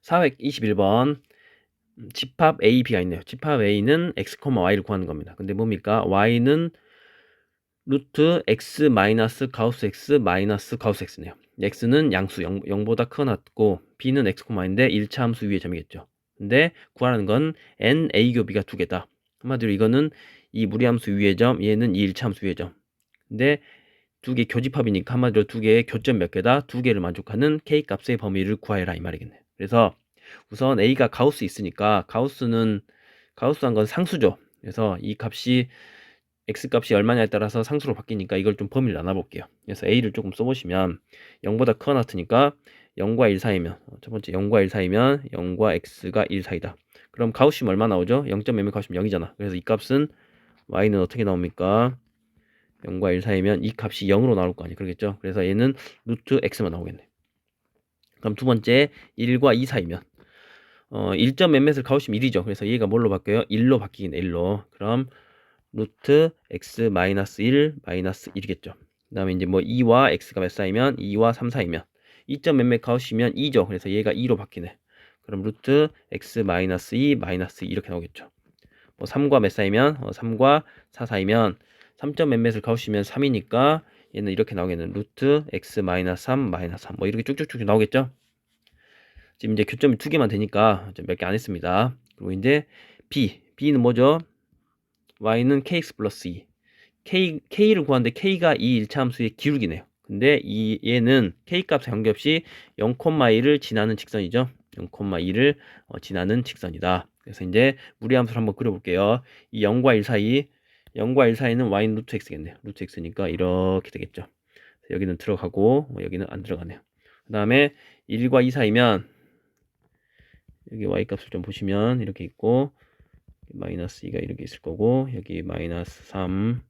421번 집합 A, B가 있네요. 집합 A는 x, y를 구하는 겁니다. 근데 뭡니까? y는 루트 x 마이너스 가우스 x 마이너스 가우스 x네요. x는 양수 0보다 크거나 같고 b는 x, y인데 1차 함수 위의 점이겠죠. 근데 구하라는 건 n, a 교 b가 두 개다. 한마디로 이거는 이 무리함수 위의 점, 얘는 이 1차 함수 위의 점. 근데 두 개 교집합이니까 한마디로 두 개의 교점 몇 개다? 두 개를 만족하는 k 값의 범위를 구하여라 이 말이겠네요. 그래서 우선 a가 가우스 있으니까 가우스한 건 상수죠. 그래서 이 값이 x 값이 얼마냐에 따라서 상수로 바뀌니까 이걸 좀 범위를 나눠 볼게요. 그래서 a를 조금 써보시면 0보다 크거나 같으니까 0과 1 사이면 첫 번째 0과 1 사이면 0과 x가 1 사이다. 그럼 가우스면 얼마 나오죠? 0.몇몇 가우스면 0이잖아. 그래서 이 값은 y는 어떻게 나옵니까? 0과 1 사이면 이 값이 0으로 나올 거 아니에요. 그러겠죠? 그래서 얘는 루트 x만 나오겠네. 그럼 두 번째 1과 2 사이면 1점 몇몇을 가우시면 1이죠. 그래서 얘가 뭘로 바뀌어요? 1로 바뀌겠네. 1로. 그럼 루트 x 마이너스 1 마이너스 1이겠죠. 그 다음에 이제 뭐 2와 x가 몇 사이면 2와 3 사이면 2점 몇몇 가우시면 2죠. 그래서 얘가 2로 바뀌네. 그럼 루트 x 마이너스 2 마이너스 2 이렇게 나오겠죠. 뭐 3과 몇 사이면 3과 4 사이면 3점 몇몇을 가우시면 3이니까 얘는 이렇게 나오겠는 루트 x 마이너스 3 마이너스 3 뭐 이렇게 쭉쭉쭉 나오겠죠. 지금 이제 교점이 두 개만 되니까 몇 개 안 했습니다. 그리고 이제 b는 뭐죠? y는 kx 플러스 2 k를 구하는데 k가 이 1차 함수의 기울기네요. 근데 얘는 k 값에 관계없이 0,2를 지나는 직선이죠. 0,2를 지나는 직선이다. 그래서 이제 무리함수를 한번 그려볼게요. 이 0과 1 사이 0과 1 사이는 y는 루트 x겠네요. 루트 x니까 이렇게 되겠죠. 여기는 들어가고 여기는 안 들어가네요. 그 다음에 1과 2 사이면 여기 y 값을 좀 보시면 이렇게 있고 마이너스 2가 이렇게 있을 거고 여기 마이너스 3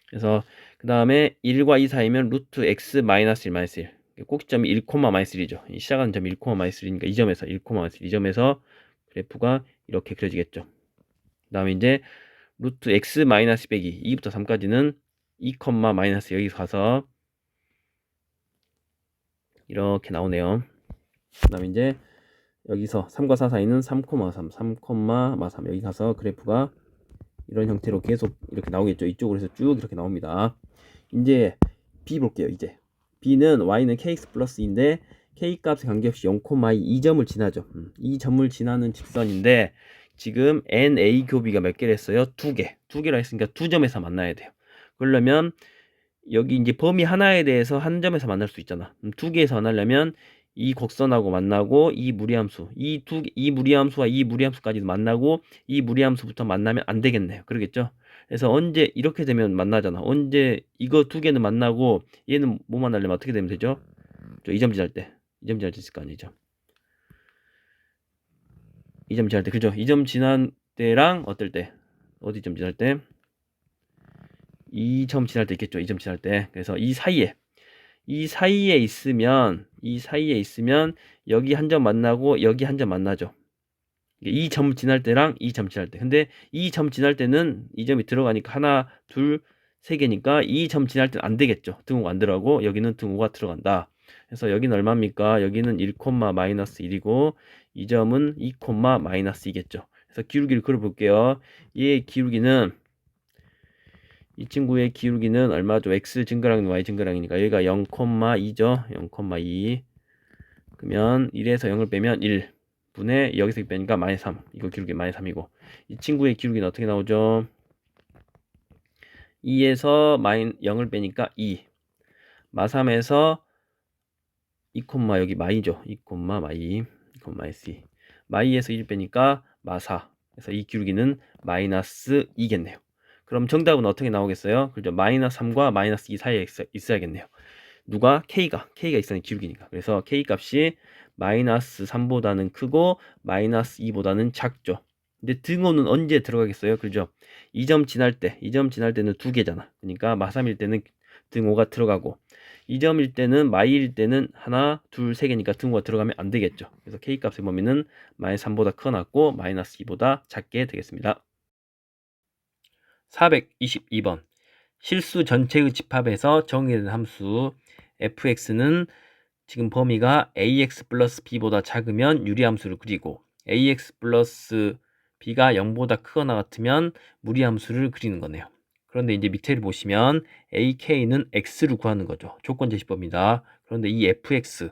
그래서 그 다음에 1과 2 사이면 루트 x 마이너스 1 마이너스 1 꼭지점이 1, 마이너스 1이죠. 시작하는 점이 1, 마이너스 1이니까 이 점에서 1, 마이너스 1 이 점에서 그래프가 이렇게 그려지겠죠. 그 다음에 이제 루트 x 마이너스 102 2부터 3까지는 2, 마이너스 여기 가서 이렇게 나오네요. 그 다음에 이제 여기서 3과 4 사이는 3, 3, 3, 3 여기 가서 그래프가 이런 형태로 계속 이렇게 나오겠죠. 이쪽으로 해서 쭉 이렇게 나옵니다. 이제 B 볼게요. 이제 B는 y는 kx 플러스 2인데 k 값에 관계없이 0, 2 이 점을 지나죠. 이 점을 지나는 직선인데 지금 NA 교비가 몇 개를 했어요? 두 개라 했으니까 두 점에서 만나야 돼요. 그러려면 여기 이제 범위 하나에 대해서 한 점에서 만날 수 있잖아. 두 개에서 만나려면 이 곡선하고 만나고 이 무리함수 이 무리함수와 이 무리함수까지 만나고 이 무리함수부터 만나면 안 되겠네요. 그러겠죠? 그래서 언제 이렇게 되면 만나잖아. 언제 이거 두 개는 만나고 얘는 못 만나려면 어떻게 되면 되죠? 이 점 지날 때. 이 점 지날 때 있을 거 아니죠. 이 점 지날 때 그죠? 이 점 지난 때랑 어떨 때? 어디 점 지날 때? 이 점 지날 때 있겠죠. 이 점 지날 때. 그래서 이 사이에 있으면 여기 한 점 만나고 여기 한 점 만나죠. 이 점 지날 때랑 이 점 지날 때. 근데 이 점 지날 때는 이 점이 들어가니까 하나, 둘, 세 개니까 이 점 지날 때는 안 되겠죠. 등호가 안 들어가고 여기는 등호가 들어간다. 그래서 여기는 얼마입니까? 여기는 1, 마이너스 1이고 이 점은 2, 마이너스 2겠죠. 그래서 기울기를 그려볼게요. 얘의 기울기는 이 친구의 기울기는 얼마죠? x 증가량은 y 증가량이니까 여기가 0,2죠. 0,2 그러면 1에서 0을 빼면 1 분의 여기서 빼니까 마이너스 3 이거 기울기 마이너스 3이고 이 친구의 기울기는 어떻게 나오죠? 2에서 0을 빼니까 2 마3에서 2, 여기 마이죠. 2, 마이 마이너스 2 마이에서 1 빼니까 마4 그래서 이 기울기는 마이너스 2겠네요. 그럼 정답은 어떻게 나오겠어요? 그죠? 마이너스 3과 마이너스 2 사이에 있어야겠네요. 누가? K가 있어야 기울기니까. 그래서 K 값이 마이너스 3보다는 크고 마이너스 2보다는 작죠. 근데 등호는 언제 들어가겠어요? 그죠? 이 점 지날 때는 두 개잖아. 그러니까 마3일 때는 등호가 들어가고 이 점일 때는 마이일 때는 하나, 둘, 세 개니까 등호가 들어가면 안 되겠죠. 그래서 K 값의 범위는 마이너스 3보다 크거나 마이너스 2보다 작게 되겠습니다. 422번 실수 전체의 집합에서 정의된 함수 fx는 지금 범위가 ax 플러스 b보다 작으면 유리함수를 그리고 ax 플러스 b가 0보다 크거나 같으면 무리함수를 그리는 거네요. 그런데 이제 밑에를 보시면 ak는 x를 구하는 거죠. 조건 제시법입니다. 그런데 이 fx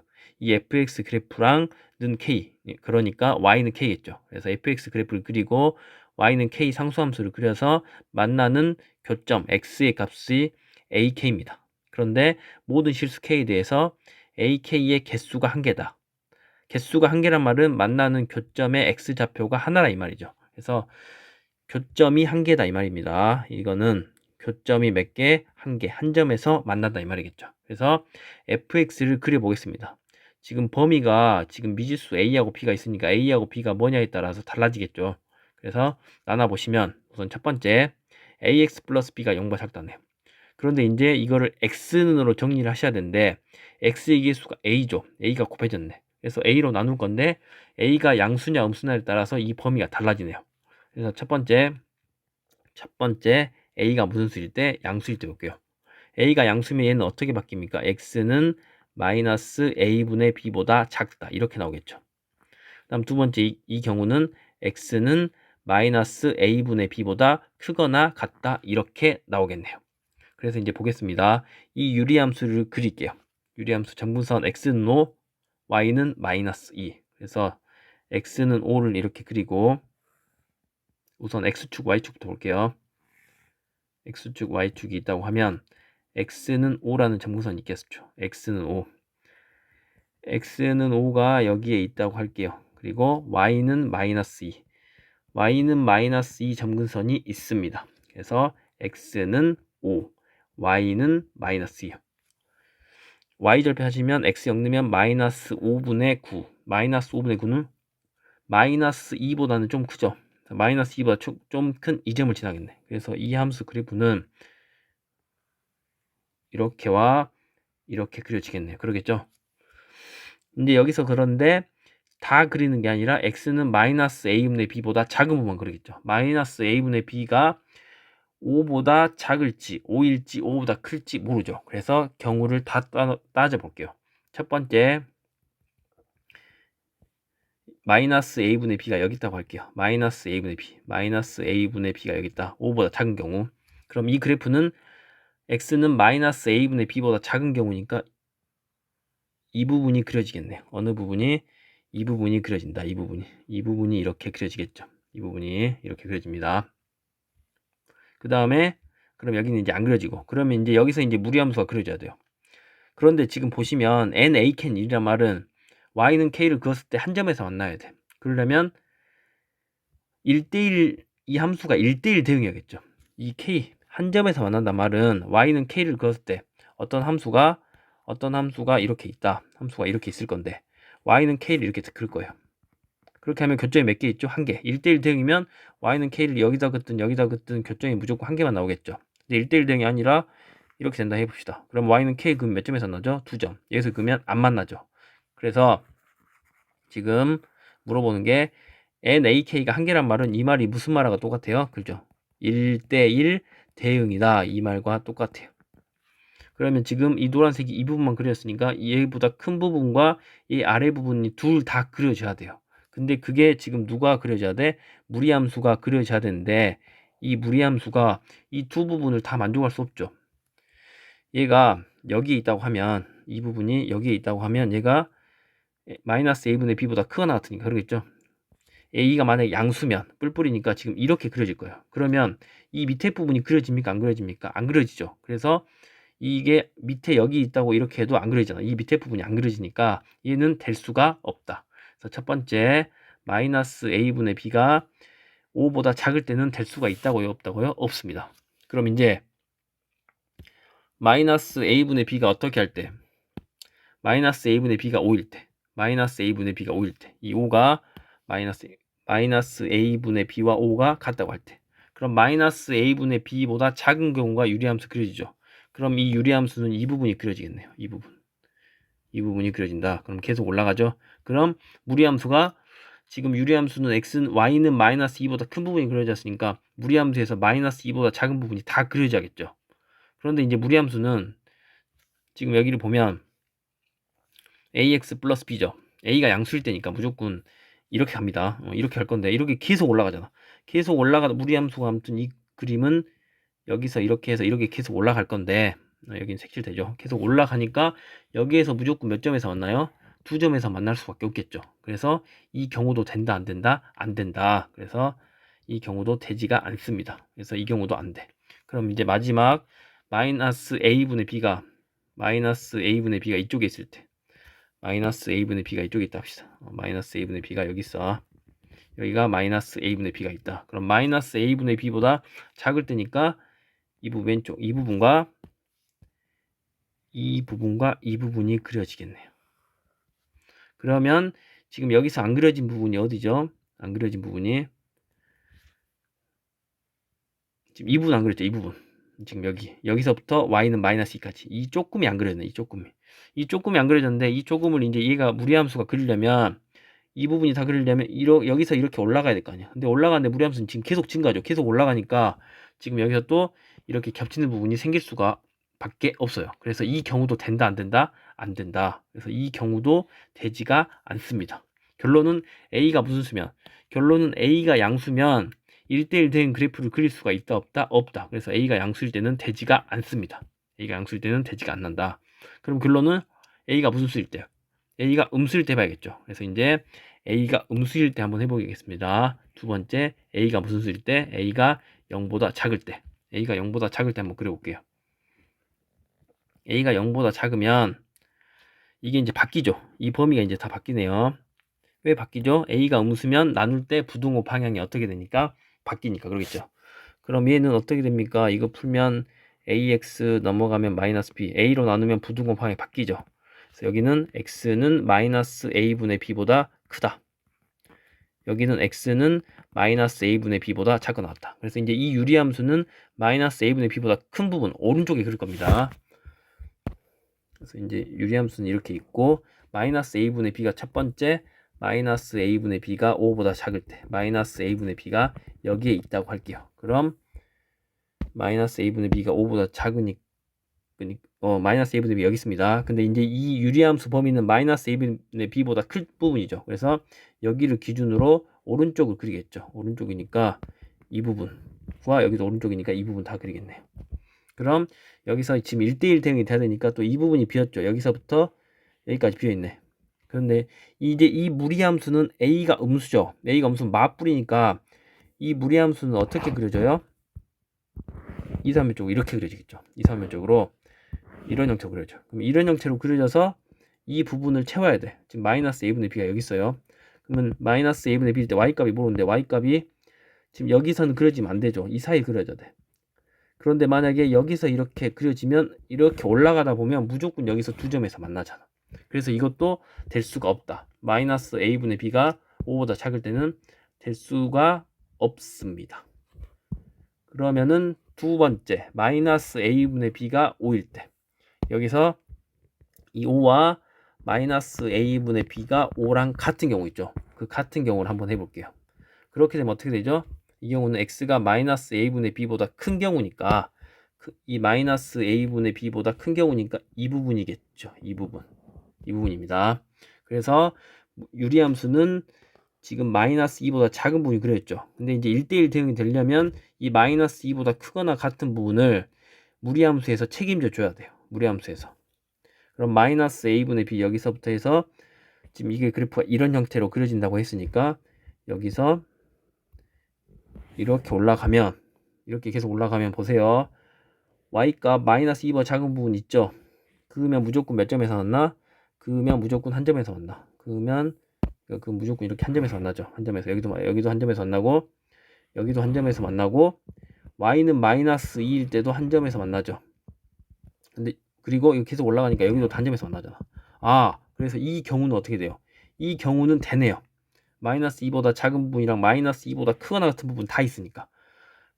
그래프랑는 k, 그러니까 y는 k겠죠. 그래서 fx 그래프를 그리고 y는 k 상수함수를 그려서 만나는 교점 x의 값이 ak입니다. 그런데 모든 실수 k에 대해서 ak의 개수가 한 개다. 개수가 한 개란 말은 만나는 교점의 x좌표가 하나라 이 말이죠. 그래서 교점이 한 개다 이 말입니다. 이거는 교점이 몇 개? 한 개. 한 점에서 만난다 이 말이겠죠. 그래서 fx를 그려보겠습니다. 지금 범위가 지금 미지수 a하고 b가 있으니까 a하고 b가 뭐냐에 따라서 달라지겠죠. 그래서 나눠보시면 우선 첫 번째 ax 플러스 b가 0보다 작다네요. 그런데 이제 이거를 x는으로 정리를 하셔야 되는데 x의 개수가 a죠. a가 곱해졌네. 그래서 a로 나눌 건데 a가 양수냐 음수냐에 따라서 이 범위가 달라지네요. 그래서 첫 번째 a가 무슨 수일 때? 양수일 때 볼게요. a가 양수면 얘는 어떻게 바뀝니까? x는 마이너스 a분의 b보다 작다. 이렇게 나오겠죠. 다음 두 번째 이 경우는 x는 마이너스 a분의 b보다 크거나 같다. 이렇게 나오겠네요. 그래서 이제 보겠습니다. 이 유리함수를 그릴게요. 유리함수 정분선 x는 5, y는 마이너스 2. 그래서 x는 5를 이렇게 그리고 우선 x축, y축부터 볼게요. x축, y축이 있다고 하면 x는 5라는 정분선이 있겠죠. x는 5. x는 5가 여기에 있다고 할게요. 그리고 y는 마이너스 2. y는 마이너스 2 점근선이 있습니다. 그래서 x는 5, y는 마이너스 2요. y절편 하시면 x 0 넣으면 마이너스 5분의 9. 마이너스 5분의 9는 마이너스 2보다는 좀 크죠. 마이너스 2보다 좀 큰 이 점을 지나겠네. 그래서 이 함수 그래프는 이렇게와 이렇게 그려지겠네요. 그러겠죠? 근데 여기서 그런데 다 그리는 게 아니라 x는 마이너스 a분의 b보다 작은 부분만 그리겠죠. 마이너스 a분의 b가 5보다 작을지 5일지 5보다 클지 모르죠. 그래서 경우를 다 따져볼게요. 첫 번째 마이너스 a분의 b가 여기 있다고 할게요. 마이너스 a분의 b 마이너스 a분의 b가 여기 있다. 5보다 작은 경우. 그럼 이 그래프는 x는 마이너스 a분의 b보다 작은 경우니까 이 부분이 그려지겠네요. 어느 부분이? 이 부분이 그려진다. 이 부분이 이렇게 그려지겠죠. 이 부분이 이렇게 그려집니다. 그 다음에 그럼 여기는 이제 안 그려지고 그러면 이제 여기서 이제 무리함수가 그려져야 돼요. 그런데 지금 보시면 n, a, can 1이란 말은 y는 k를 그었을 때 한 점에서 만나야 돼. 그러려면 1대1 이 함수가 1대1 대응이겠죠. 이 k 한 점에서 만난단 말은 y는 k를 그었을 때 어떤 함수가 이렇게 있다. 함수가 이렇게 있을 건데 y는 k를 이렇게 그을 거예요. 그렇게 하면 교점이 몇 개 있죠? 한 개. 1대1 대응이면 y는 k를 여기다 긋든 교점이 무조건 한 개만 나오겠죠. 근데 1대1 대응이 아니라 이렇게 된다 해봅시다. 그럼 y는 k 그럼 몇 점에서 만나죠? 2점. 여기서 그으면 안 만나죠. 그래서 지금 물어보는 게 NAK가 한 개란 말은 이 말이 무슨 말하고 똑같아요? 그죠? 1대1 대응이다. 이 말과 똑같아요. 그러면 지금 이 노란색이 이 부분만 그렸으니까 얘보다 큰 부분과 이 아래 부분이 둘 다 그려져야 돼요. 근데 그게 지금 누가 그려져야 돼? 무리함수가 그려져야 되는데 이 무리함수가 이 두 부분을 다 만족할 수 없죠. 얘가 여기에 있다고 하면 이 부분이 여기에 있다고 하면 얘가 마이너스 a분의 b보다 크거나 같으니까 그러겠죠. a가 만약에 양수면 뿔뿔이니까 지금 이렇게 그려질 거예요. 그러면 이 밑에 부분이 그려집니까? 안 그려집니까? 안 그려지죠. 그래서 이게 밑에 여기 있다고 이렇게 해도 안 그려지잖아. 이 밑에 부분이 안 그려지니까 얘는 될 수가 없다. 그래서 첫 번째 마이너스 a분의 b가 5보다 작을 때는 될 수가 있다고요? 없다고요? 없습니다. 그럼 이제 마이너스 a분의 b가 어떻게 할 때? 마이너스 a분의 b가 5일 때 마이너스 a분의 b가 5일 때 이 5가 마이너스 a분의 b와 5가 같다고 할 때 그럼 마이너스 a분의 b보다 작은 경우가 유리함수 그려지죠. 그럼 이 유리함수는 이 부분이 그려지겠네요. 이 부분이 그려진다. 그럼 계속 올라가죠. 그럼 무리함수가 지금 유리함수는 x는 y는 마이너스 2보다 큰 부분이 그려졌으니까 무리함수에서 마이너스 2보다 작은 부분이 다 그려져야겠죠. 그런데 이제 무리함수는 지금 여기를 보면 ax 플러스 b죠. a가 양수일 때니까 무조건 이렇게 갑니다. 이렇게 할 건데 이렇게 계속 올라가잖아. 계속 올라가다 무리함수가 아무튼 이 그림은 여기서 이렇게 해서 이렇게 계속 올라갈 건데 여기는 색칠되죠. 계속 올라가니까 여기에서 무조건 몇 점에서 만나요? 2점에서 만날 수밖에 없겠죠. 그래서 이 경우도 된다 안 된다? 안 된다. 그래서 이 경우도 되지가 않습니다. 그래서 이 경우도 안 돼. 그럼 이제 마지막 마이너스 a분의 b가 이쪽에 있을 때 마이너스 a분의 b가 이쪽에 있다 합시다. 마이너스 a분의 b가 여기 있어. 여기가 마이너스 a분의 b가 있다. 그럼 마이너스 a분의 b보다 작을 때니까 이 부분 왼쪽 이 부분과 이 부분이 그려지겠네요. 그러면 지금 여기서 안 그려진 부분이 어디죠? 안 그려진 부분이 지금 이 부분 안 그렸죠? 이 부분. 지금 여기서부터 y는 마이너스 2까지 이 조금이 안 그려졌네. 이 조금이 안 그려졌는데 이 조금을 이제 얘가 무리함수가 그리려면 이 부분이 다 그리려면 여기서 이렇게 올라가야 될 거 아니야. 근데 올라가는데 무리함수는 지금 계속 증가하죠. 계속 올라가니까 지금 여기서 또 이렇게 겹치는 부분이 생길 수가 밖에 없어요. 그래서 이 경우도 된다 안 된다? 안 된다. 그래서 이 경우도 되지가 않습니다. 결론은 A가 무슨 수면? 결론은 A가 양수면 1대1 된 그래프를 그릴 수가 있다 없다? 없다. 그래서 A가 양수일 때는 되지가 않습니다. A가 양수일 때는 되지가 않는다. 그럼 결론은 A가 무슨 수일 때요? A가 음수일 때 봐야겠죠. 그래서 이제 A가 음수일 때 한번 해보겠습니다. 두 번째, A가 무슨 수일 때? A가 0보다 작을 때. A가 0보다 작을 때 한번 그려볼게요. A가 0보다 작으면 이게 이제 바뀌죠. 이 범위가 이제 다 바뀌네요. 왜 바뀌죠? A가 음수면 나눌 때 부등호 방향이 어떻게 되니까? 바뀌니까 그러겠죠. 그럼 얘는 어떻게 됩니까? 이거 풀면 AX 넘어가면 마이너스 B, A로 나누면 부등호 방향이 바뀌죠. 그래서 여기는 X는 마이너스 A분의 B보다 크다. 여기는 X는 마이너스 A분의 B보다 작아 나왔다. 그래서 이제 이 유리함수는 마이너스 A분의 B보다 큰 부분 오른쪽에 그릴 겁니다. 그래서 이제 유리함수는 이렇게 있고 마이너스 a분의 b가 첫 번째, 마이너스 a분의 b가 5보다 작을 때 마이너스 a분의 b가 여기에 있다고 할게요. 그럼 마이너스 a분의 b가 5보다 작으니까 마이너스 a분의 b 여기 있습니다. 근데 이제 이 유리함수 범위는 마이너스 a분의 b보다 클 부분이죠. 그래서 여기를 기준으로 오른쪽을 그리겠죠. 오른쪽이니까 이 부분과 여기도 오른쪽이니까 이 부분 다 그리겠네요. 그럼 여기서 지금 1대1 대응이 돼야 되니까 또 이 부분이 비었죠. 여기서부터 여기까지 비어있네. 그런데 이제 이 무리함수는 A가 음수죠. A가 음수는 맞불이니까 이 무리함수는 어떻게 그려져요? 2, 3면 쪽으로 이렇게 그려지겠죠. 2, 3면 쪽으로 이런 형태로 그려져. 그럼 이런 형태로 그려져서 이 부분을 채워야 돼. 지금 마이너스 a분의 b가 여기 있어요. 그러면 마이너스 a분의 b일 때 y값이 모르는데 y값이 지금 여기서는 그려지면 안 되죠. 이 사이에 그려져야 돼. 그런데 만약에 여기서 이렇게 그려지면 이렇게 올라가다 보면 무조건 여기서 두 점에서 만나잖아. 그래서 이것도 될 수가 없다. 마이너스 a분의 b가 5보다 작을 때는 될 수가 없습니다. 그러면은 두 번째 마이너스 a분의 b가 5일 때 여기서 이 5와 마이너스 a분의 b가 5랑 같은 경우 있죠. 그 같은 경우를 한번 해볼게요. 그렇게 되면 어떻게 되죠? 이 경우는 x가 마이너스 a분의 b보다 큰 경우니까 이 마이너스 a분의 b보다 큰 경우니까 이 부분이겠죠. 이 부분입니다. 그래서 유리함수는 지금 마이너스 2보다 작은 부분이 그려졌죠. 근데 이제 1대1 대응이 되려면 이 마이너스 2보다 크거나 같은 부분을 무리함수에서 책임져 줘야 돼요. 무리함수에서. 그럼 마이너스 a분의 b 여기서부터 해서 지금 이게 그래프가 이런 형태로 그려진다고 했으니까 여기서 이렇게 올라가면 이렇게 계속 올라가면 보세요. y값 마이너스 2보다 작은 부분 있죠. 그으면 무조건 몇 점에서 만나? 그으면 무조건 한 점에서 만나. 그으면 그 무조건 이렇게 한 점에서 만나죠. 한 점에서 여기도 한 점에서 만나고 여기도 한 점에서 만나고 y는 마이너스 2일 때도 한 점에서 만나죠. 근데 그리고 이거 계속 올라가니까 여기도 한 점에서 만나잖아. 그래서 이 경우는 어떻게 돼요? 이 경우는 되네요. 마이너스 2보다 작은 부분이랑 마이너스 2보다 크거나 같은 부분 다 있으니까.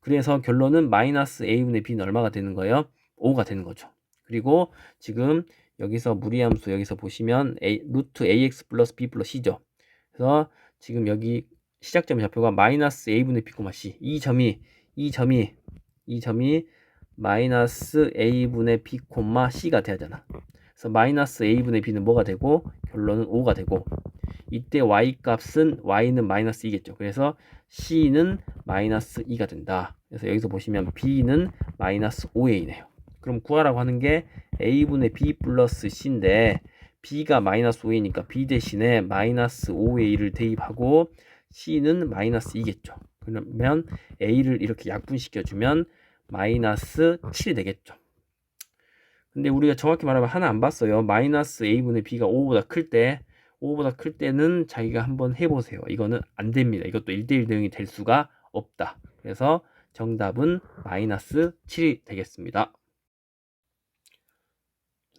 그래서 결론은 마이너스 a분의 b는 얼마가 되는 거예요? 5가 되는 거죠. 그리고 지금 여기서 무리함수 여기서 보시면 루트 ax 플러스 b 플러스 c죠. 그래서 지금 여기 시작점의 좌표가 마이너스 a분의 b, c 이 점이 마이너스 a분의 b, c가 돼야 하잖아. 그래서 마이너스 a분의 b는 뭐가 되고 결론은 5가 되고 이때 y 값은 y는 마이너스 2겠죠. 그래서 c는 마이너스 2가 된다. 그래서 여기서 보시면 b는 마이너스 5a네요. 그럼 구하라고 하는 게 a분의 b 플러스 c인데 b가 마이너스 5a니까 b 대신에 마이너스 5a를 대입하고 c는 마이너스 2겠죠. 그러면 a를 이렇게 약분시켜주면 마이너스 7이 되겠죠. 근데 우리가 정확히 말하면 하나 안 봤어요. 마이너스 a분의 b가 5보다 클 때는 자기가 한번 해보세요. 이거는 안 됩니다. 이것도 1대1 대응이 될 수가 없다. 그래서 정답은 마이너스 7이 되겠습니다.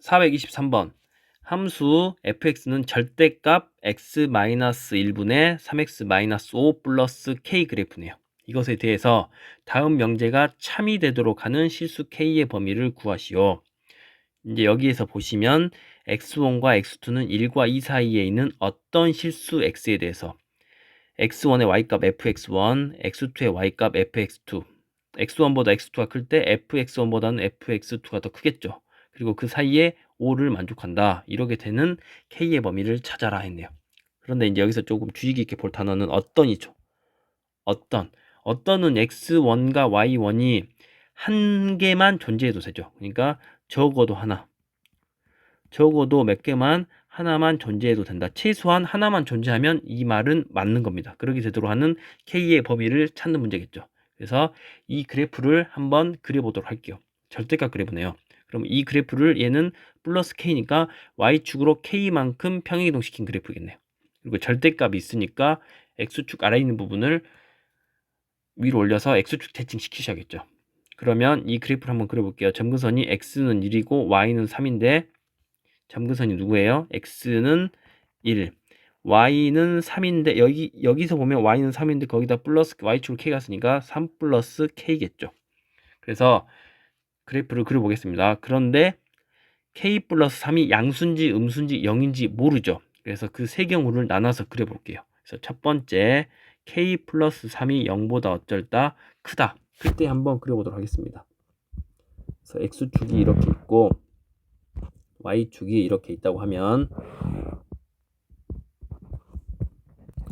423번 함수 fx는 절대값 x-1분의 3x-5 플러스 k 그래프네요. 이것에 대해서 다음 명제가 참이 되도록 하는 실수 k의 범위를 구하시오. 이제 여기에서 보시면 x1과 x2는 1과 2 사이에 있는 어떤 실수 x에 대해서 x1의 y값 fx1, x2의 y값 fx2 x1보다 x2가 클 때 fx1보다는 fx2가 더 크겠죠. 그리고 그 사이에 5를 만족한다. 이렇게 되는 k의 범위를 찾아라 했네요. 그런데 이제 여기서 조금 주의 깊게 볼 단어는 어떤이죠. 어떤은 x1과 y1이 한 개만 존재해도 되죠. 그러니까 적어도 몇 개만 하나만 존재해도 된다. 최소한 하나만 존재하면 이 말은 맞는 겁니다. 그러게 되도록 하는 k의 범위를 찾는 문제겠죠. 그래서 이 그래프를 한번 그려보도록 할게요. 절대값 그래프네요. 그럼 이 그래프를 얘는 플러스 k니까 y축으로 k만큼 평행이동시킨 그래프겠네요. 그리고 절대값이 있으니까 x축 아래에 있는 부분을 위로 올려서 x축 대칭시키셔야겠죠. 그러면 이 그래프를 한번 그려볼게요. 점근선이 x는 1이고 y는 3인데 점근선이 누구예요? x는 1, y는 3인데 여기서 보면 y는 3인데 거기다 플러스 y축으로 k가 쓰니까 3 플러스 k겠죠. 그래서 그래프를 그려보겠습니다. 그런데 k 플러스 3이 양수인지 음수인지 0인지 모르죠. 그래서 그 세 경우를 나눠서 그려볼게요. 그래서 첫 번째 k 플러스 3이 0보다 어쩔다 크다. 그때 한번 그려보도록 하겠습니다. 그래서 x축이 이렇게 있고 y축이 이렇게 있다고 하면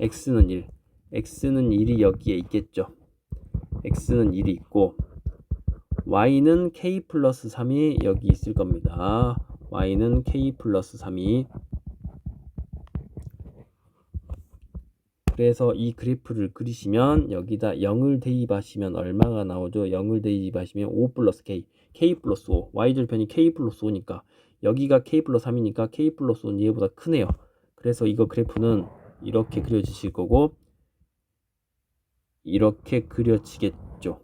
x는 1, x는 1이 여기에 있겠죠. x는 1이 있고 y는 k 플러스 3이 여기 있을 겁니다. y는 k 플러스 3이 그래서 이 그래프를 그리시면 여기다 0을 대입하시면 얼마가 나오죠? 0을 대입하시면 5 플러스 k 플러스 5 y절편이 k 플러스 5니까 여기가 k 플러스 3이니까 k 플러스 5는 얘보다 크네요. 그래서 이거 그래프는 이렇게 그려지실 거고 이렇게 그려지겠죠.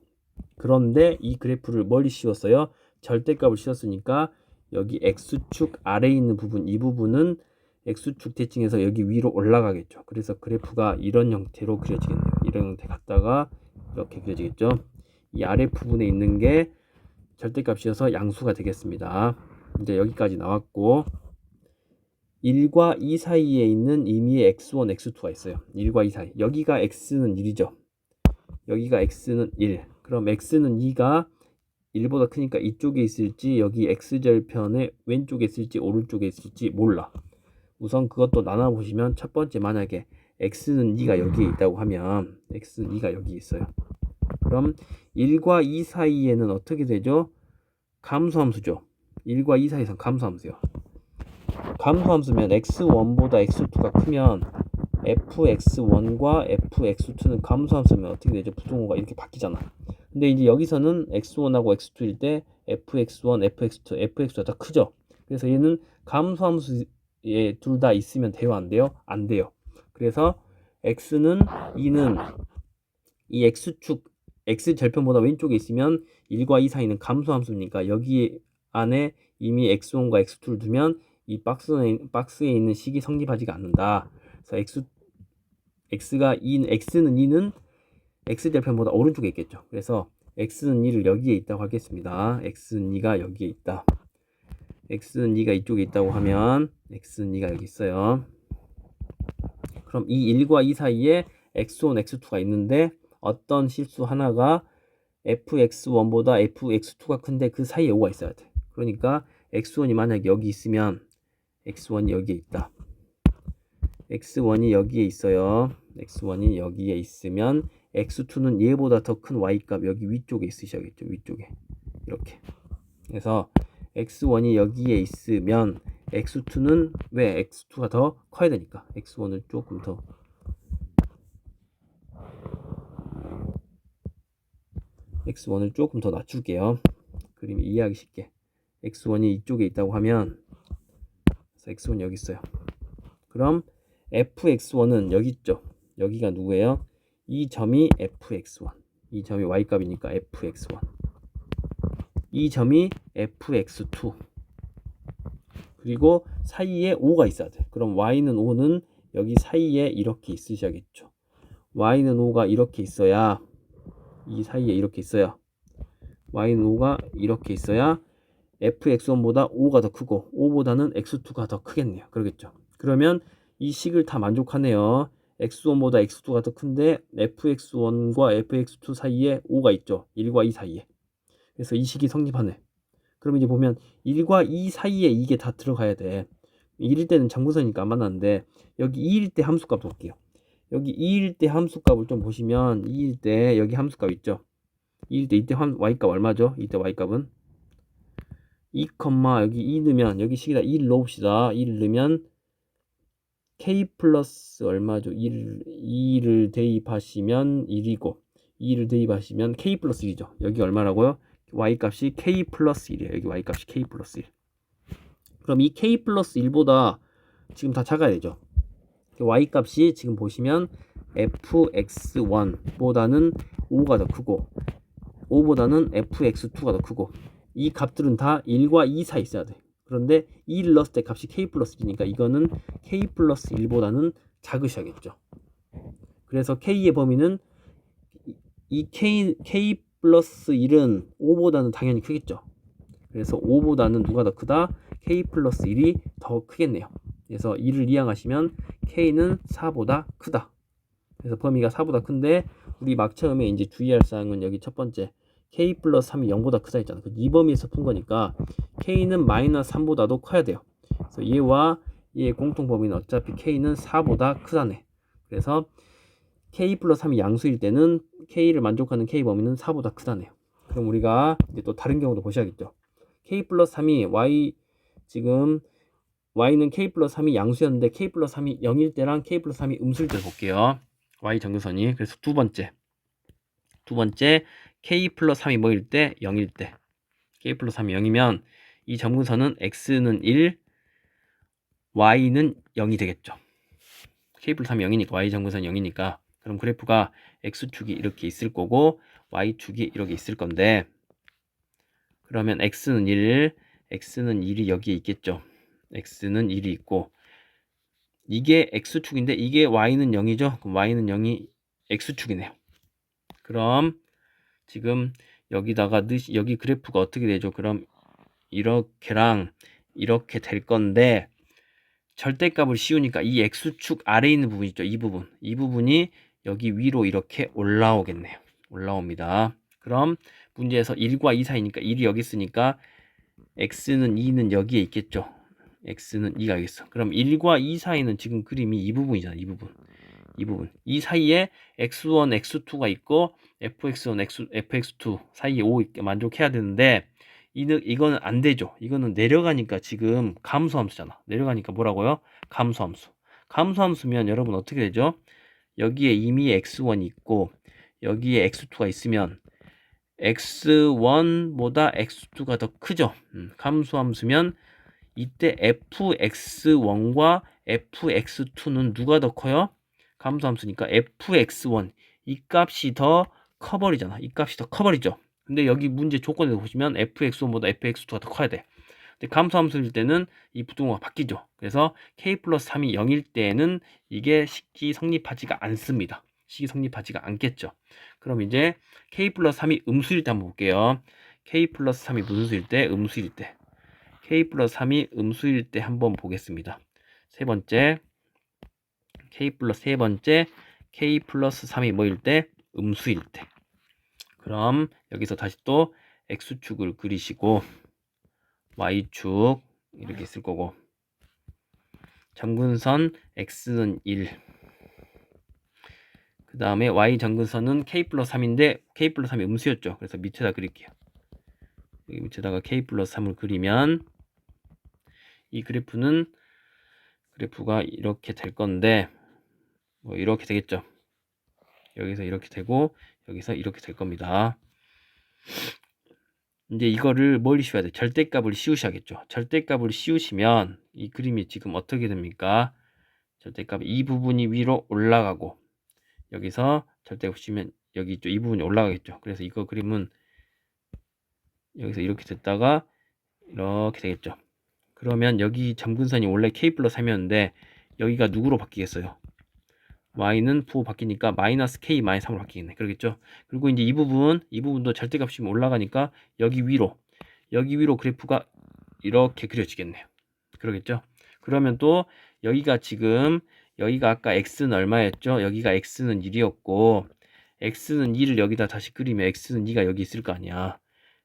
그런데 이 그래프를 멀리 씌웠어요. 절대값을 씌웠으니까 여기 x축 아래에 있는 부분 이 부분은 x축 대칭해서 여기 위로 올라가겠죠. 그래서 그래프가 이런 형태로 그려지겠네요. 이런 형태 갔다가 이렇게 그려지겠죠. 이 아래 부분에 있는 게 절대값이어서 양수가 되겠습니다. 이제 여기까지 나왔고 1과 2 사이에 있는 의미의 x1, x2가 있어요. 1과 2 사이. 여기가 x는 1이죠. 여기가 x는 1. 그럼 x는 2가 1보다 크니까 이쪽에 있을지 여기 x절편의 왼쪽에 있을지 오른쪽에 있을지 몰라. 우선 그것도 나눠보시면 첫 번째 만약에 x는 2가 여기에 있다고 하면 x는 2가 여기 있어요. 그럼 1과 2 사이에는 어떻게 되죠? 감소함수죠. 1과 2 사이에서 감소함수요. 감소함수면 x1보다 x2가 크면 fx1과 fx2는 감소함수면 어떻게 되죠? 부등호가 이렇게 바뀌잖아. 근데 이제 여기서는 x1하고 x2일 때 fx1, fx2, fx가 더 크죠. 그래서 얘는 감소함수에 둘 다 있으면 돼요? 안 돼요? 안 돼요. 그래서 x는 2는 이 x축 x절편보다 왼쪽에 있으면 1과 2 사이는 감소함수니까 여기 안에 이미 x1과 x2를 두면 이 박스에 있는 식이 성립하지가 않는다. 그래서 x는 2는 x절편보다 오른쪽에 있겠죠. 그래서 x는 2를 여기에 있다고 하겠습니다. x는 2가 여기에 있다. x는 2가 이쪽에 있다고 하면 x는 2가 여기 있어요. 그럼 이 1과 2 사이에 x1, x2가 있는데 어떤 실수 하나가 fx1보다 fx2가 큰데 그 사이에 5가 있어야 돼. 그러니까 x1이 만약 여기 있으면 x1이 여기에 있다. x1이 여기에 있어요. x1이 여기에 있으면 x2는 얘보다 더 큰 y값 여기 위쪽에 있으셔야겠죠. 위쪽에 이렇게. 그래서 x1이 여기에 있으면 x2는 왜 x2가 더 커야 되니까 x1을 조금 더 낮출게요. 그림 이해하기 쉽게. x1이 이쪽에 있다고 하면 그래서 x1이 여기 있어요. 그럼 fx1은 여기 있죠. 여기가 누구예요? 이 점이 fx1. 이 점이 y값이니까 fx1. 이 점이 fx2. 그리고 사이에 5가 있어야 돼. 그럼 y는 5는 여기 사이에 이렇게 있으셔야겠죠. y는 5가 이렇게 있어야 이 사이에 이렇게 있어야 y는 5가 이렇게 있어야 fx1보다 5가 더 크고 5보다는 x2가 더 크겠네요. 그러겠죠. 그러면 이 식을 다 만족하네요. x1보다 x2가 더 큰데 fx1과 fx2 사이에 5가 있죠. 1과 2 사이에. 그래서 이 식이 성립하네. 그럼 이제 보면 1과 2 사이에 이게 다 들어가야 돼. 1일 때는 정근선이니까 안 만났는데 여기 2일 때 함수값 볼게요. 여기 2일 때 함수값을 좀 보시면 2일 때 여기 함수값 있죠. 2일 때 이때 y값 얼마죠? 이때 y값은 2, 여기 2 넣으면 여기 식에다 2를 넣읍시다. 2를 넣으면 k 플러스 얼마죠? 2를 대입하시면 1이고 2를 대입하시면 k 플러스 1이죠. 여기 얼마라고요? y값이 k 플러스 1이에요. 여기 y값이 k 플러스 1. 그럼 이 k 플러스 1보다 지금 다 작아야 되죠. y값이 지금 보시면 fx1보다는 5가 더 크고 5보다는 fx2가 더 크고 이 값들은 다 1과 2 사이 있어야 돼. 그런데 2를 넣었을 때 값이 k 플러스 1이니까 이거는 k 플러스 1보다는 작으셔야겠죠. 그래서 k의 범위는 이 k 플러스 1은 5보다는 당연히 크겠죠. 그래서 5보다는 누가 더 크다? k 플러스 1이 더 크겠네요. 그래서 2를 이항하시면 k는 4보다 크다. 그래서 범위가 4보다 큰데 우리 막 처음에 이제 주의할 사항은 여기 첫 번째 k 플러스 3이 0보다 크다 했잖아. 이 범위에서 푼 거니까 k는 마이너스 3보다도 커야 돼요. 그래서 얘와 얘의 공통 범위는 어차피 k는 4보다 크다네. 그래서 k 플러스 3이 양수일 때는 k를 만족하는 k 범위는 4보다 크다네요. 그럼 우리가 이제 또 다른 경우도 보셔야겠죠. k 플러스 3이 지금 y는 k 플러스 3이 양수였는데 k 플러스 3이 0일 때랑 k 플러스 3이 음수일 때를 볼게요. y 정근선이. 그래서 두 번째 k 플러스 3이 뭐일 때? 0일 때. k 플러스 3이 0이면 이 정근선은 x는 1, y는 0이 되겠죠. k 플러스 3이 0이니까 y 정근선이 0이니까 그럼 그래프가 x축이 이렇게 있을 거고 y축이 이렇게 있을 건데 그러면 x는 1이 여기에 있겠죠. x는 1이 있고 이게 x축인데 이게 y는 0이죠. 그럼 y는 0이 x축이네요. 그럼 지금 여기다가 여기 그래프가 어떻게 되죠? 그럼 이렇게랑 이렇게 될 건데 절대값을 씌우니까 이 x축 아래에 있는 부분 있죠. 이 부분이 여기 위로 이렇게 올라오겠네요. 올라옵니다. 그럼 문제에서 1과 2 사이니까 1이 여기 있으니까 x는 2는 여기에 있겠죠. x는 2가 여기 있어. 그럼 1과 2 사이는 지금 그림이 이 부분이잖아. 이 부분. 이 사이에 x1, x2가 있고 fx1, fx2 사이에 5 있게 만족해야 되는데 이거는 안 되죠. 이거는 내려가니까 지금 감소함수잖아. 내려가니까 뭐라고요? 감소함수면 여러분 어떻게 되죠? 여기에 이미 x1이 있고 여기에 x2가 있으면 x1보다 x2가 더 크죠. 감소함수면 이때 fx1과 fx2는 누가 더 커요? 감소함수니까 fx1 이 값이 더 커버리잖아. 이 값이 더 커버리죠. 근데 여기 문제 조건에서 보시면 fx1보다 fx2가 더 커야 돼. 근데 감소함수일 때는 이 부등호가 바뀌죠. 그래서 k 플러스 3이 0일 때는 이게 식이 성립하지가 않습니다. 식이 성립하지가 않겠죠. 그럼 이제 k 플러스 3이 음수일 때 한번 볼게요. k 플러스 3이 무슨 수일 때? 음수일 때. k 플러스 3이 음수일 때 한번 보겠습니다. 세 번째 k 플러스 3이 뭐일 때? 음수일 때. 그럼 여기서 다시 또 x축을 그리시고 y축 이렇게 있을 거고, 점근선 x는 1, 그 다음에 y 점근선은 k 플러스 3인데 k 플러스 3이 음수였죠. 그래서 밑에다 그릴게요. 여기 밑에다가 k 플러스 3을 그리면 이 그래프가 이렇게 될 건데, 뭐 이렇게 되겠죠. 여기서 이렇게 되고 여기서 이렇게 될 겁니다. 이제 이거를 뭘 씌워야 돼? 절대값을 씌우셔야겠죠. 절대값을 씌우시면 이 그림이 지금 어떻게 됩니까? 절대값 이 부분이 위로 올라가고, 여기서 절대값 씌우면 여기 이 부분이 올라가겠죠. 그래서 이거 그림은 여기서 이렇게 됐다가 이렇게 되겠죠. 그러면 여기 점근선이 원래 k 플러스 3이었는데 여기가 누구로 바뀌겠어요? y는 부호 바뀌니까 마이너스 k 마이너스 3으로 바뀌겠네. 그러겠죠. 그리고 이제 이 부분도 절대값이 올라가니까 여기 위로 그래프가 이렇게 그려지겠네요. 그러겠죠. 그러면 또 여기가 아까 x는 얼마였죠? 여기가 x는 1이었고, x는 2를 여기다 다시 그리면 x는 2가 여기 있을 거 아니야.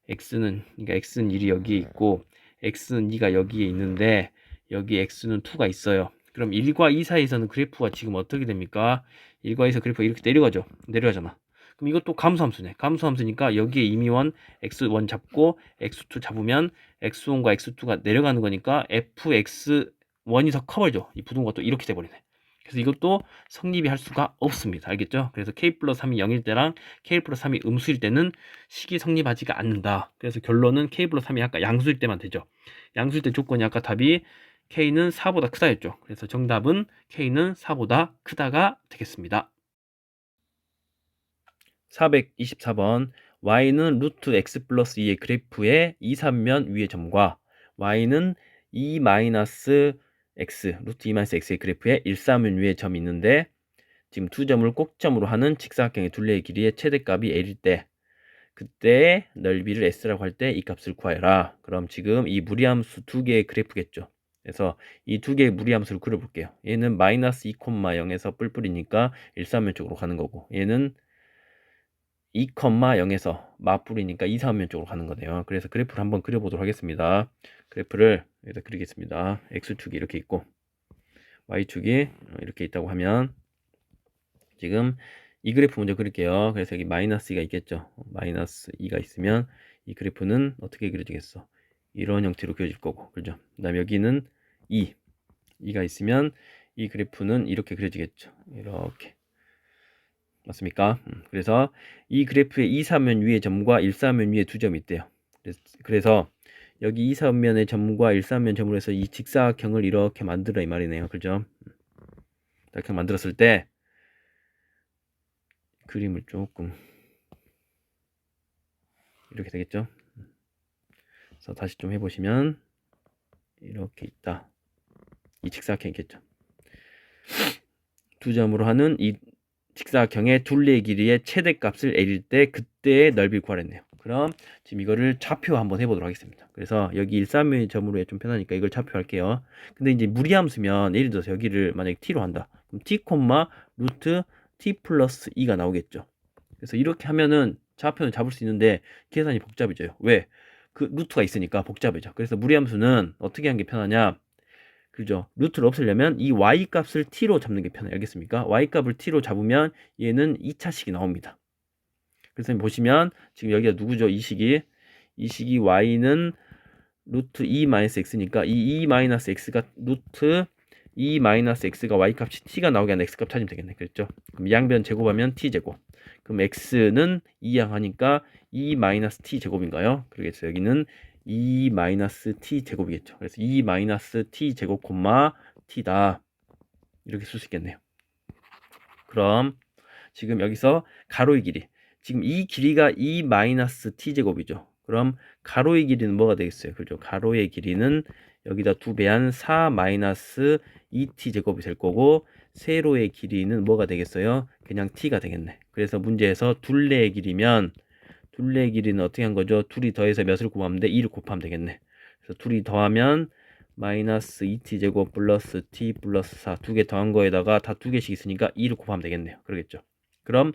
x는 1이 여기에 있고 x는 2가 여기에 있는데 여기 x는 2가 있어요. 그럼 1과 2 사이에서는 그래프가 지금 어떻게 됩니까? 1과 2에서 그래프가 이렇게 내려가잖아. 그럼 이것도 감소함수네. 감소함수니까 여기에 임의원 x1 잡고 x2 잡으면 x1과 x2가 내려가는 거니까 fx1이 더 커버죠. 이 부등호가 또 이렇게 돼버리네. 그래서 이것도 성립이 할 수가 없습니다. 알겠죠? 그래서 k 플러스 3이 0일 때랑 k 플러스 3이 음수일 때는 식이 성립하지가 않는다. 그래서 결론은 k 플러스 3이 아까 양수일 때만 되죠. 양수일 때 조건이 아까 답이 k는 4보다 크다였죠. 그래서 정답은 k는 4보다 크다가 되겠습니다. 424번 y는 루트 x 플러스 2의 그래프의 2, 3면 위의 점과 y는 2 마이너스 x, 루트 2 마이너스 x의 그래프의 1, 3면 위의 점이 있는데 지금 두 점을 꼭점으로 하는 직사각형의 둘레의 길이의 최대값이 l일 때, 그때의 넓이를 s라고 할 때 이 값을 구하여라. 그럼 지금 이 무리함수 두 개의 그래프겠죠. 그래서 이 두 개의 무리함수를 그려볼게요. 얘는 마이너스 2,0에서 뿔뿔이니까 1, 3면 쪽으로 가는 거고, 얘는 2,0에서 맞불이니까 2, 3면 쪽으로 가는 거네요. 그래서 그래프를 한번 그려보도록 하겠습니다. 그래프를 여기다 그리겠습니다. x축이 이렇게 있고 y축이 이렇게 있다고 하면 지금 이 그래프 먼저 그릴게요. 그래서 여기 마이너스 2가 있겠죠. 마이너스 2가 있으면 이 그래프는 어떻게 그려지겠어? 이런 형태로 그려질 거고, 그죠? 그 다음에 여기는 2가 있으면 이 그래프는 이렇게 그려지겠죠. 이렇게. 맞습니까? 그래서 이 그래프의 2, 3면 위의 점과 1, 3면 위에 두 점이 있대요. 그래서 여기 2, 3면의 점과 1, 3면 점으로 해서 이 직사각형을 이렇게 만들어 이 말이네요. 그죠? 이렇게 만들었을 때 그림을 조금 이렇게 되겠죠? 그래서 다시 좀 해보시면 이렇게 있다. 이 직사각형이 있겠죠. 두 점으로 하는 이 직사각형의 둘레의 길이의 최대값을 l일 때 그때의 넓이를 구하랬네요. 그럼 지금 이거를 좌표 한번 해보도록 하겠습니다. 그래서 여기 1, 3의 점으로 좀 편하니까 이걸 좌표할게요. 근데 이제 무리함수면 예를 들어서 여기를 만약에 t로 한다. 그럼 t, 루트 t 플러스 2가 나오겠죠. 그래서 이렇게 하면은 좌표는 잡을 수 있는데 계산이 복잡해져요. 왜? 그 루트가 있으니까 복잡해져. 그래서 무리함수는 어떻게 하는 게 편하냐? 그죠? 루트를 없애려면 이 y값을 t로 잡는 게 편해요. 알겠습니까? y값을 t로 잡으면 얘는 2차식이 나옵니다. 그래서 보시면 지금 여기가 누구죠? 이 식이 y는 루트 2-x니까 이 2-x가 루트 2-x가 y값이 t가 나오게 하는 x값 찾으면 되겠네. 그랬죠? 그럼 양변 제곱하면 t제곱. 그럼 x는 2양 하니까 2-t 제곱인가요? 그러겠어요. 여기는 2-t 제곱이겠죠. 그래서 2-t 제곱 t다. 이렇게 쓸 수 있겠네요. 그럼 지금 여기서 가로의 길이, 지금 이 길이가 2-t 제곱이죠. 그럼 가로의 길이는 뭐가 되겠어요? 그죠? 가로의 길이는 여기다 2배한 4-2t 제곱이 될 거고, 세로의 길이는 뭐가 되겠어요? 그냥 t가 되겠네. 그래서 문제에서 둘레의 길이면 둘레의 길이는 어떻게 한 거죠? 둘이 더해서 몇을 곱하면 돼? 2를 곱하면 되겠네. 그래서 둘이 더하면 마이너스 2t 제곱 플러스 t 플러스 4 두 개 더한 거에다가 다 두 개씩 있으니까 2를 곱하면 되겠네요. 그러겠죠? 그럼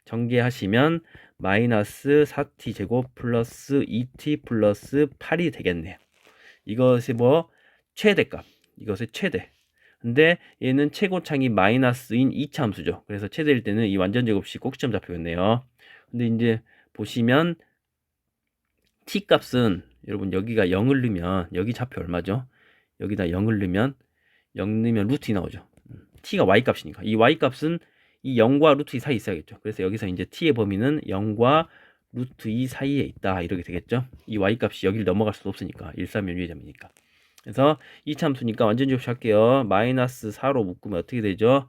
전개하시면 마이너스 4t 제곱 플러스 2t 플러스 8이 되겠네요. 이것이 뭐 최대값. 이것의 최대. 근데 얘는 최고창이 마이너스인 2차 함수죠. 그래서 최대일 때는 이 완전 제곱식 꼭 시점 잡히겠네요. 근데 이제 보시면 t 값은 여러분 여기가 0을 넣으면 여기 좌표 얼마죠? 여기다 0을 넣으면 0 넣으면 루트 2 나오죠. t가 y 값이니까 이 y 값은 이 0과 루트 2 사이에 있어야겠죠. 그래서 여기서 이제 t의 범위는 0과 루트 2 사이에 있다 이렇게 되겠죠. 이 y 값이 여기를 넘어갈 수 없으니까 1,3면 위의 점이니까. 그래서 이 참수니까 완전 제곱식 할게요. 마이너스 4로 묶으면 어떻게 되죠?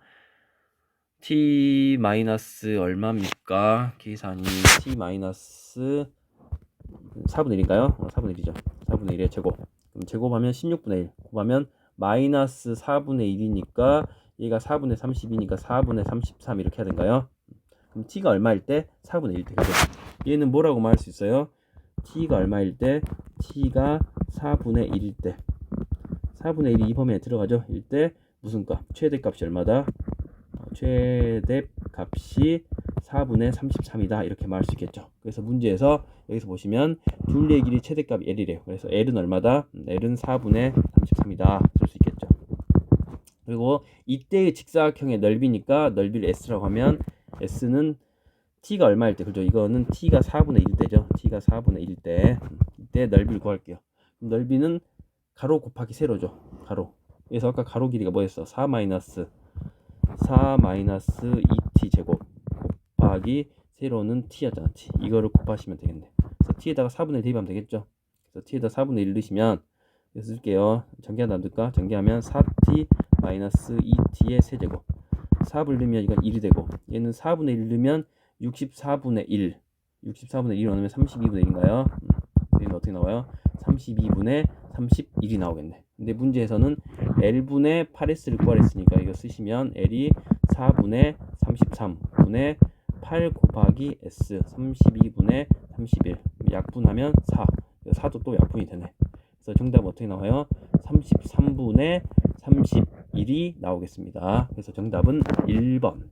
t 마이너스 얼마입니까? 계산이 t 마이너스 4분의 1인가요? 4분의 1이죠. 4분의 1의 제곱. 그럼 제곱하면 16분의 1. 곱하면 마이너스 4분의 1이니까 얘가 4분의 32니까 4분의 33 이렇게 해야 되는가요? 그럼 t가 얼마일 때? 4분의 1일 때. 그죠? 얘는 뭐라고 말할 수 있어요? t가 얼마일 때? t가 4분의 1일 때. 4분의 1이 이 범위에 들어가죠? 일 때 무슨 값? 최대값이 얼마다? 최대값이 4분의 33이다 이렇게 말할 수 있겠죠. 그래서 문제에서 여기서 보시면 둘레의 길이 최대값이 L이래요. 그래서 L은 얼마다? L은 4분의 33이다 쓸 수 있겠죠. 그리고 이때의 직사각형의 넓이니까 넓이를 S라고 하면 S는 T가 얼마일 때, 그죠? 이거는 T가 4분의 1일 때죠. T가 4분의 1일 때 이때 넓이를 구할게요. 넓이는 가로 곱하기 세로죠. 가로. 그래서 아까 가로 길이가 뭐였어? 4 마이너스 2t 제곱 곱하기 세로는 t였잖아. t. 이거를 곱하시면 되겠네. 그래서 t에다가 4분의 1 대입하면 되겠죠. 그래서 t에다 4분의 1 넣으시면 그래서 쓸게요. 전개하다 넣을까? 전개하면 4t 마이너스 2t의 세제곱. 4를 넣으면 이건 1이 되고 얘는 4분의 1 넣으면 64분의 1. 64분의 1을 넣으면 32분의 1인가요? 얘는 어떻게 나와요? 32분의 31이 나오겠네. 근데 문제에서는 L분의 8S를 구하랬으니까 이거 쓰시면 L이 4분의 33분의 8 곱하기 S 32분의 31 약분하면 4. 4도 또 약분이 되네. 그래서 정답은 어떻게 나와요? 33분의 31이 나오겠습니다. 그래서 정답은 1번.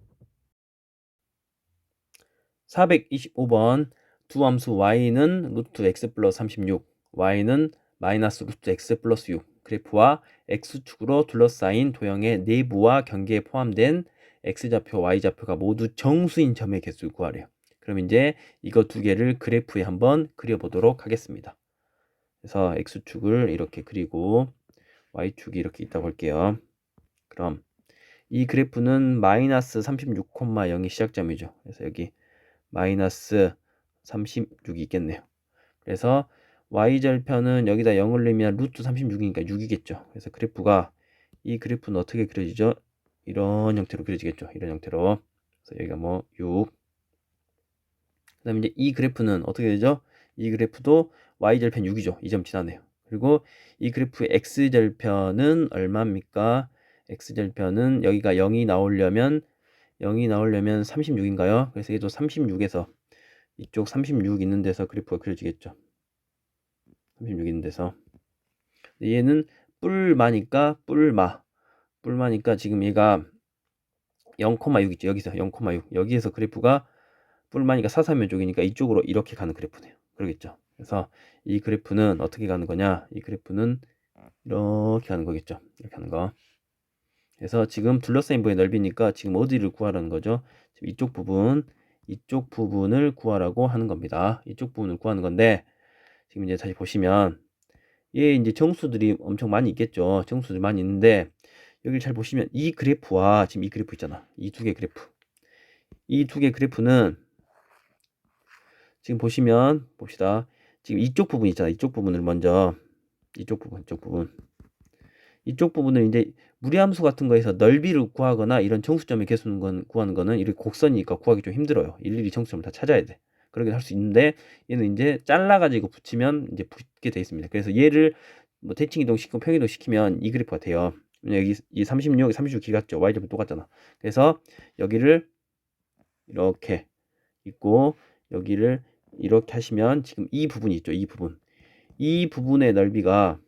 425번 두 함수 y는 루트 x 플러스 36, y는 마이너스 루트 x 플러스 6 그래프와 x축으로 둘러싸인 도형의 내부와 경계에 포함된 x좌표, y좌표가 모두 정수인 점의 개수를 구하래요. 그럼 이제 이거 두 개를 그래프에 한번 그려보도록 하겠습니다. 그래서 x축을 이렇게 그리고 y축이 이렇게 있다고 할게요. 그럼 이 그래프는 마이너스 36,0이 시작점이죠. 그래서 여기 마이너스 36이 있겠네요. 그래서 y절편은 여기다 0을 넣으면 루트 36이니까 6이겠죠. 그래서 그래프가 이 그래프는 어떻게 그려지죠? 이런 형태로 그려지겠죠. 이런 형태로. 그래서 여기가 뭐 6. 그 다음에 이제 이 그래프는 어떻게 되죠? 이 그래프도 y절편 6이죠. 이 점 지나네요. 그리고 이 그래프의 x절편은 얼마입니까? x절편은 여기가 0이 나오려면 36인가요? 그래서 얘도 36에서 이쪽 36 있는 데서 그래프가 그려지겠죠. 36 있는 데서. 얘는 뿔마니까 뿔마니까 지금 얘가 0,6 있죠. 여기서 0,6. 여기에서 그래프가 뿔마니까 사삼면 쪽이니까 이쪽으로 이렇게 가는 그래프네요. 그러겠죠. 그래서 이 그래프는 어떻게 가는 거냐? 이 그래프는 이렇게 가는 거겠죠. 이렇게 하는 거. 그래서 지금 둘러싸인 부분의 넓이니까 지금 어디를 구하라는 거죠? 지금 이쪽 부분을 구하라고 하는 겁니다. 이쪽 부분을 구하는 건데 지금 이제 다시 보시면 얘 이제 정수들이 엄청 많이 있겠죠. 정수들이 많이 있는데 여기를 잘 보시면 이 그래프와 지금 이 그래프 있잖아. 이 두 개 그래프. 이 두 개 그래프는 지금 보시면 봅시다. 지금 이쪽 부분 있잖아. 이쪽 부분을 먼저 이쪽 부분을 이제 무리함수 같은 거에서 넓이를 구하거나 이런 정수점의 개수는 구하는 거는 이렇게 곡선이니까 구하기 좀 힘들어요. 일일이 정수점을 다 찾아야 돼. 그러긴 할 수 있는데 얘는 이제 잘라가지고 붙이면 이제 붙게 돼 있습니다. 그래서 얘를 뭐 대칭 이동시키고 평이동 시키면 이 그래프가 돼요. 여기 이 36 길 같죠. y좌표 똑같잖아. 그래서 여기를 이렇게 있고 여기를 이렇게 하시면 지금 이 부분이 있죠. 이 부분의 넓이가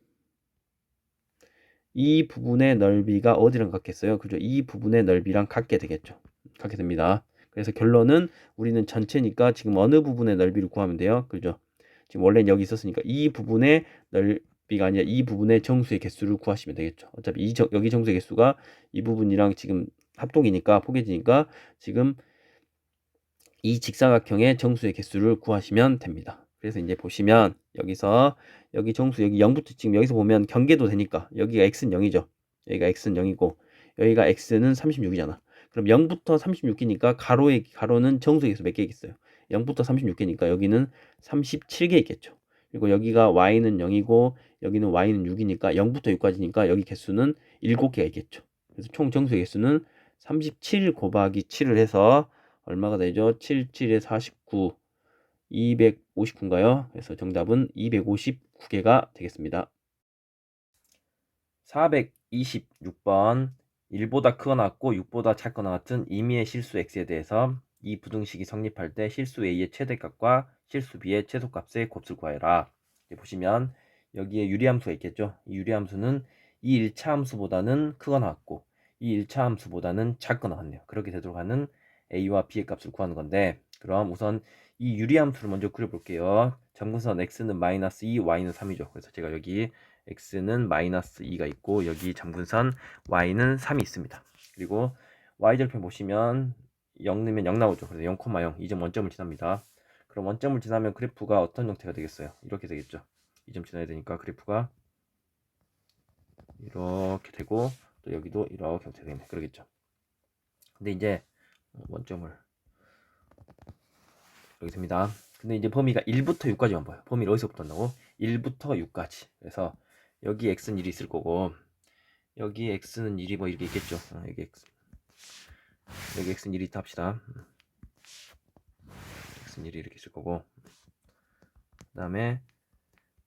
어디랑 같겠어요? 그죠? 이 부분의 넓이랑 같게 되겠죠. 같게 됩니다. 그래서 결론은 우리는 전체니까 지금 어느 부분의 넓이를 구하면 돼요? 그죠? 지금 원래는 여기 있었으니까 이 부분의 넓이 B가 아니라 이 부분의 정수의 개수를 구하시면 되겠죠. 어차피 여기 정수의 개수가 이 부분이랑 지금 합동이니까 포개지니까 지금 이 직사각형의 정수의 개수를 구하시면 됩니다. 그래서 이제 보시면 여기서 여기 정수 여기 0부터 지금 여기서 보면 경계도 되니까 여기가 x는 0이죠. 여기가 x는 0이고 여기가 x는 36이잖아. 그럼 0부터 36개니까 가로는 정수의 개수 몇 개 있겠어요? 0부터 36개니까 여기는 37개 있겠죠. 그리고 여기가 y는 0이고 여기는 y는 6이니까 0부터 6까지니까 여기 개수는 7개가 있겠죠. 그래서 총 정수의 개수는 37 곱하기 7을 해서 얼마가 되죠? 77에 49, 259인가요? 그래서 정답은 259개가 되겠습니다. 426번 1보다 크거나 같고 6보다 작거나 같은 임의의 실수 x에 대해서 이 부등식이 성립할 때 실수 a의 최대값과 실수 b의 최소값의 곱을 구하여라. 보시면 여기에 유리함수가 있겠죠. 이 유리함수는 이 1차 함수보다는 크거나 같고 이 1차 함수보다는 작거나 같네요. 그렇게 되도록 하는 a와 b의 값을 구하는 건데, 그럼 우선 이 유리함수를 먼저 그려볼게요. 점근선 x는 -2, y는 3이죠. 그래서 제가 여기 x는 -2가 있고 여기 점근선 y는 3이 있습니다. 그리고 y절편 보시면 0 넣으면 0 나오죠. 그래서 0,0 이 점 원점을 지납니다. 그럼 원점을 지나면 그래프가 어떤 형태가 되겠어요? 이렇게 되겠죠. 이 점 지나야 되니까 그래프가 이렇게 되고 또 여기도 이렇게 되겠네. 그러겠죠. 근데 이제 원점을 이렇게 됩니다. 근데 이제 범위가 1부터 6까지만 보여. 범위를 어디서부터 한다고? 1부터 6까지. 그래서 여기 x는 1이 있을 거고 여기 x는 1이 뭐 이렇게 있겠죠. 여기 x는 1이 있다 합시다. x는 1이 이렇게 있을 거고 그 다음에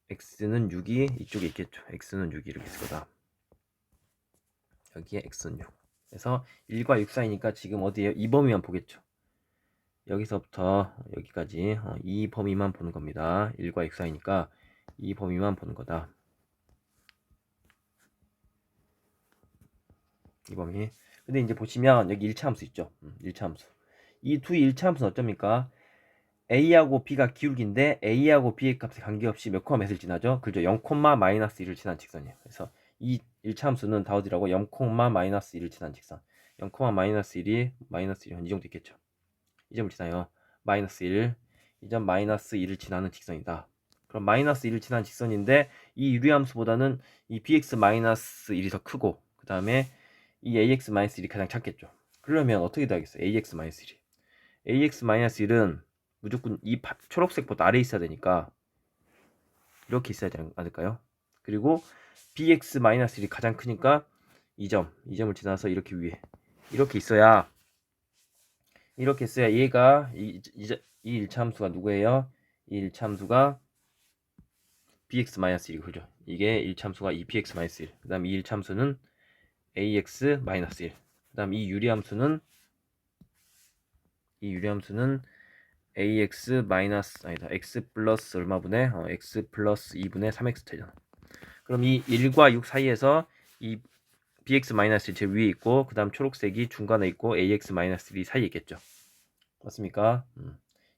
x는 6이 이쪽에 있겠죠. x는 6이 이렇게 있을 거다. 여기에 x는 6. 그래서 1과 6 사이니까 지금 어디에요? 이 범위만 보겠죠. 여기서부터 여기까지 이 범위만 보는 겁니다. 1과 6 사이니까 이 범위만 보는 거다. 이 범위. 근데 이제 보시면 여기 1차 함수 있죠. 1차 함수. 이 두 1차 함수는 어쩝니까? a하고 b가 기울기인데 a하고 b의 값에 관계없이 몇 콤마 몇을 지나죠? 그죠? 0,-1을 지난 직선이에요. 그래서 이 1차 함수는 다 어디라고? 0,-1을 지난 직선. 0,-1이 -1이 정도 있겠죠. 이 점을 지나요. -1, 이 점 -1을 지나는 직선이다. 그럼 -1을 지나는 직선인데 이 유리함수보다는 이 bx-1이 더 크고 그 다음에 이 ax-1이 가장 작겠죠. 그러면 어떻게 되겠어요? ax-1이 ax-1은 무조건 이 초록색보다 아래에 있어야 되니까 이렇게 있어야 되지 않을까요? 그리고 bx-1이 가장 크니까 이 점을 지나서 이렇게 위에 이렇게 있어야 얘가 이 1차 함수가 누구예요? 이 1차 함수가 bx-1, 그죠? 이게 1차 함수가 이 bx-1. 그 다음 이 1차 함수는 ax-1. 그 다음 이 유리함수는 ax 아니다 x 플러스 얼마분의 x 플러스 2분의 3x 되잖아. 그럼 이 1과 6 사이에서 이 bx-1이 제일 위에 있고 그 다음 초록색이 중간에 있고 ax-1이 사이에 있겠죠. 맞습니까?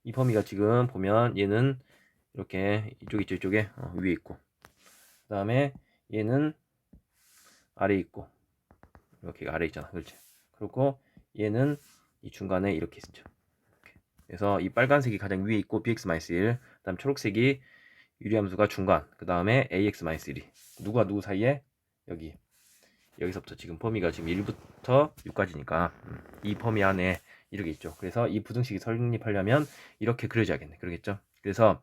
이 범위가 지금 보면 얘는 이렇게 이쪽에 위에 있고 그 다음에 얘는 아래에 있고 이렇게 아래에 있잖아. 그렇지? 그리고 얘는 이 중간에 이렇게 있죠. 그래서 이 빨간색이 가장 위에 있고 bx-1, 그 다음 초록색이 유리함수가 중간, 그 다음에 ax-1이 누가 누구 사이에? 여기서부터 지금 범위가 지금 1부터 6까지니까 이 범위 안에 이렇게 있죠. 그래서 이 부등식이 성립하려면 이렇게 그려줘야겠네. 그러겠죠? 그래서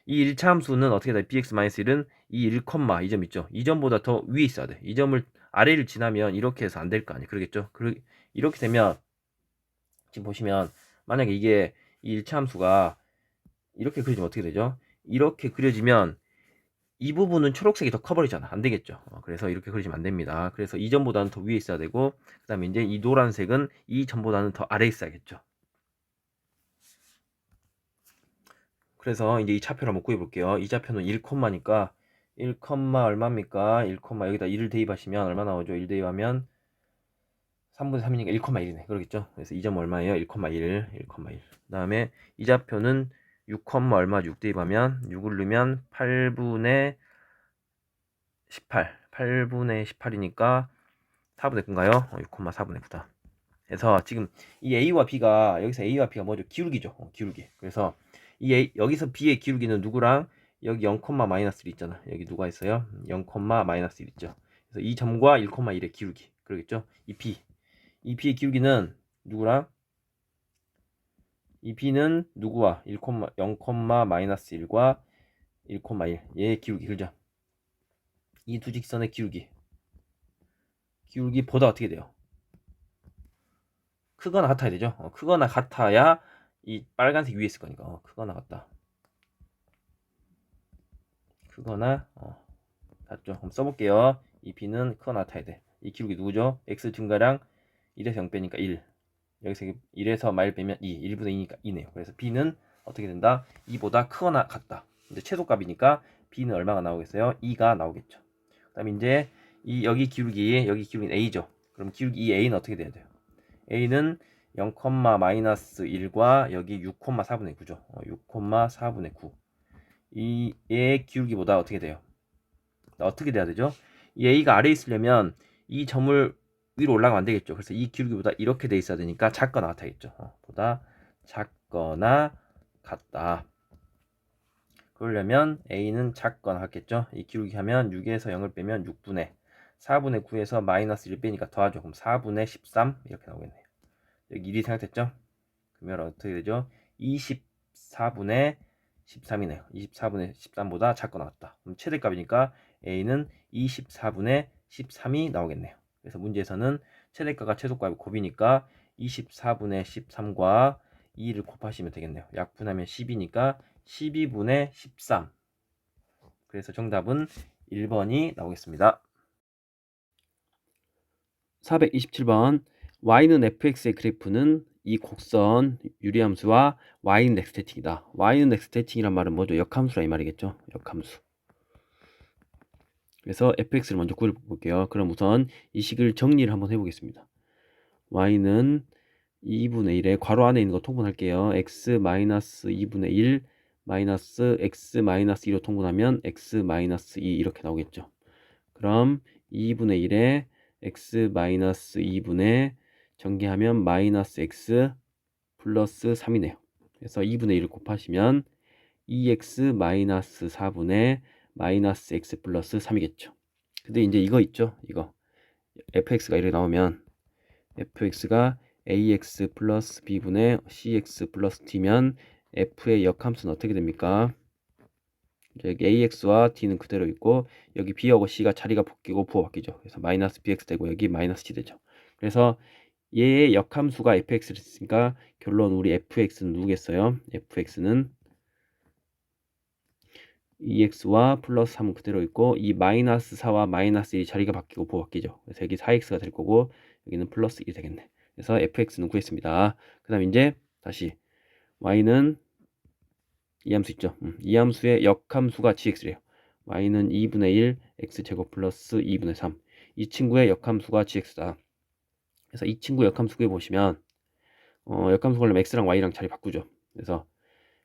이 1차 함수는 어떻게 돼? bx-1은 이 1, 이 점 있죠. 이 점보다 더 위에 있어야 돼. 이 점을 아래를 지나면 이렇게 해서 안 될 거 아니에요. 그러겠죠? 이렇게 되면 지금 보시면 만약에 이게 이 1차 함수가 이렇게 그려지면 어떻게 되죠? 이렇게 그려지면 이 부분은 초록색이 더 커버리잖아. 안 되겠죠. 그래서 이렇게 그리시면 안 됩니다. 그래서 이 점보다는 더 위에 있어야 되고 그 다음에 이제 이 노란색은 이 점보다는 더 아래에 있어야겠죠. 그래서 이제 이 차표를 한번 구해볼게요. 이 차표는 1콤마니까 1, 얼마입니까? 1, 여기다 1을 대입하시면 얼마 나오죠? 1 대입하면 3분의 3이니까 1,1이네. 그러겠죠? 그래서 이 점 얼마예요? 1,1. 그 다음에 이 좌표는 6, 얼마 6 대입하면 6을 넣으면 8분의 18. 8분의 18이니까 4분의 9인가요? 6,4분의 9다. 그래서 지금 이 A와 B가 여기서 A와 B가 뭐죠? 기울기죠. 기울기. 그래서 이 A, 여기서 B의 기울기는 누구랑 여기 0, 마이너스 1 있잖아. 여기 누가 있어요? 0, 마이너스 1 있죠. 그래서 이 점과 1, 1의 기울기. 그러겠죠? 이 B. 이 B의 기울기는 누구랑? 이 B는 누구와? 1, 0, 마이너스 1과 1, 1. 얘의 기울기. 그죠? 이 두 직선의 기울기. 기울기보다 어떻게 돼요? 크거나 같아야 되죠. 크거나 같아야 이 빨간색 위에 있을 거니까 크거나 같다. 크거나 같죠. 한번 써볼게요. 이 B는 크거나 같아야 돼. 이 기울기 누구죠? X 증가량 1에서 0 빼니까 1. 여기서 1에서 마일 빼면 2. 1분의 2니까 2네요. 그래서 B는 어떻게 된다? 2보다 크거나 같다. 이제 최소값이니까 B는 얼마가 나오겠어요? 2가 나오겠죠. 그 다음에 이제 이 여기 기울기는 A죠. 그럼 기울기 이 A는 어떻게 돼야 돼요? A는 0, 마이너스 1과 여기 6, 4분의 9죠. 6, 4분의 9. 이의 기울기보다 어떻게 돼요? 어떻게 돼야 되죠? 이 A가 아래에 있으려면 이 점을 위로 올라가면 안 되겠죠. 그래서 이 기울기보다 이렇게 돼 있어야 되니까 작거나 같아야겠죠. 보다 작거나 같다. 그러려면 A는 작거나 같겠죠. 이 기울기 하면 6에서 0을 빼면 6분의 4분의 9에서 마이너스 1 빼니까 더하죠. 그럼 4분의 13 이렇게 나오겠네요. 여기 1이 생각됐죠? 그러면 어떻게 되죠? 24분의 13이네요. 24분의 13보다 작거나 같다. 그럼 최대값이니까 A는 24분의 13이 나오겠네요. 그래서 문제에서는 최대값과 최소값이 곱이니까 24분의 13과 2를 곱하시면 되겠네요. 약분하면 10이니까 12분의 13. 그래서 정답은 1번이 나오겠습니다. 427번 y는 fx의 그래프는 이 곡선 유리함수와 y는 넥스테팅이다. y는 넥스테팅이란 말은 뭐죠? 역함수라 이 말이겠죠. 역함수. 그래서 fx를 먼저 구해볼게요. 그럼 우선 이 식을 정리를 한번 해보겠습니다. y는 2분의 1에 괄호 안에 있는 거 통분할게요. x 마이너스 2분의 1 마이너스 x 마이너스 2로 통분하면 x 마이너스 2 이렇게 나오겠죠. 그럼 2분의 1에 x 마이너스 2분의 전개하면 마이너스 x 플러스 3이네요. 그래서 2분의 1을 곱하시면 2x 마이너스 4분의 마이너스 x 플러스 3이겠죠. 근데 이제 이거 있죠. 이거 fx가 이렇게 나오면 fx가 ax 플러스 b분의 cx 플러스 d면 f의 역함수는 어떻게 됩니까? 여기 ax와 d는 그대로 있고 여기 b하고 c가 자리가 바뀌고 부호 바뀌죠. 그래서 마이너스 bx 되고 여기 마이너스 d 되죠. 그래서 얘의 역함수가 fx를 했으니까 결론 우리 fx는 누구겠어요? fx는 2x와 플러스 3은 그대로 있고 이 마이너스 4와 마이너스 1이 자리가 바뀌고 부호 바뀌죠. 그래서 여기 4x가 될 거고 여기는 플러스 1이 되겠네. 그래서 fx는 구했습니다. 그 다음 이제 다시 y는 이 함수 있죠. 이 함수의 역함수가 gx래요. y는 2분의 1 x제곱 플러스 2분의 3. 이 친구의 역함수가 gx다. 그래서 이 친구 역함수 구해보시면 역함수 구하려면 x랑 y랑 자리 바꾸죠. 그래서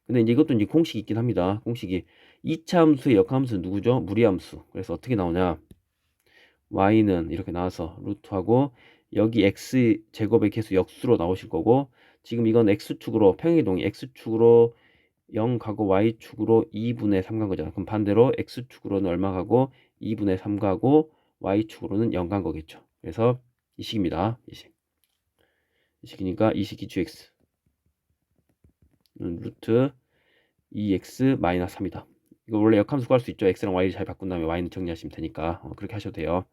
근데 이제 이것도 이제 공식이 있긴 합니다. 공식이 2차 함수의 역함수는 누구죠? 무리함수. 그래서 어떻게 나오냐? y는 이렇게 나와서 루트하고 여기 x제곱의 개수 역수로 나오실 거고 지금 이건 x축으로 평행이동이 x축으로 0 가고 y축으로 2분의 3 간 거잖아. 그럼 반대로 x축으로는 얼마 가고 2분의 3 가고 y축으로는 0 간 거겠죠. 그래서 이 식입니다. 이 식. 이 식이니까 이 식이 gx 루트 2x 마이너스 3이다. 이거 원래 역함수 구할 수 있죠. x랑 y를 잘 바꾼 다음에 y는 정리하시면 되니까 그렇게 하셔도 돼요.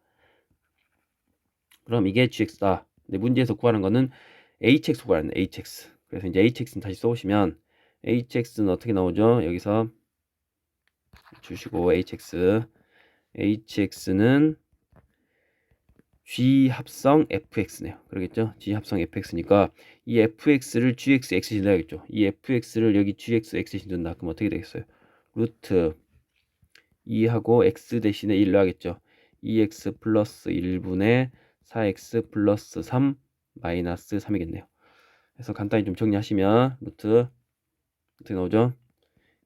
그럼 이게 gx다. 근데 문제에서 구하는 거는 hx 구하는 hx. 그래서 이제 hx는 다시 써오시면 hx는 어떻게 나오죠? 여기서 주시고 hx는 g 합성 fx네요. 그러겠죠? g 합성 fx니까 이 fx를 gx x 신다야겠죠. 이 fx를 여기 gx x 신든다. 그럼 어떻게 되겠어요? 루트 2하고 x 대신에 1로 하겠죠. 2x 플러스 1분의 4x 플러스 3 마이너스 3이겠네요. 그래서 간단히 좀 정리하시면 루트 어떻게 나오죠?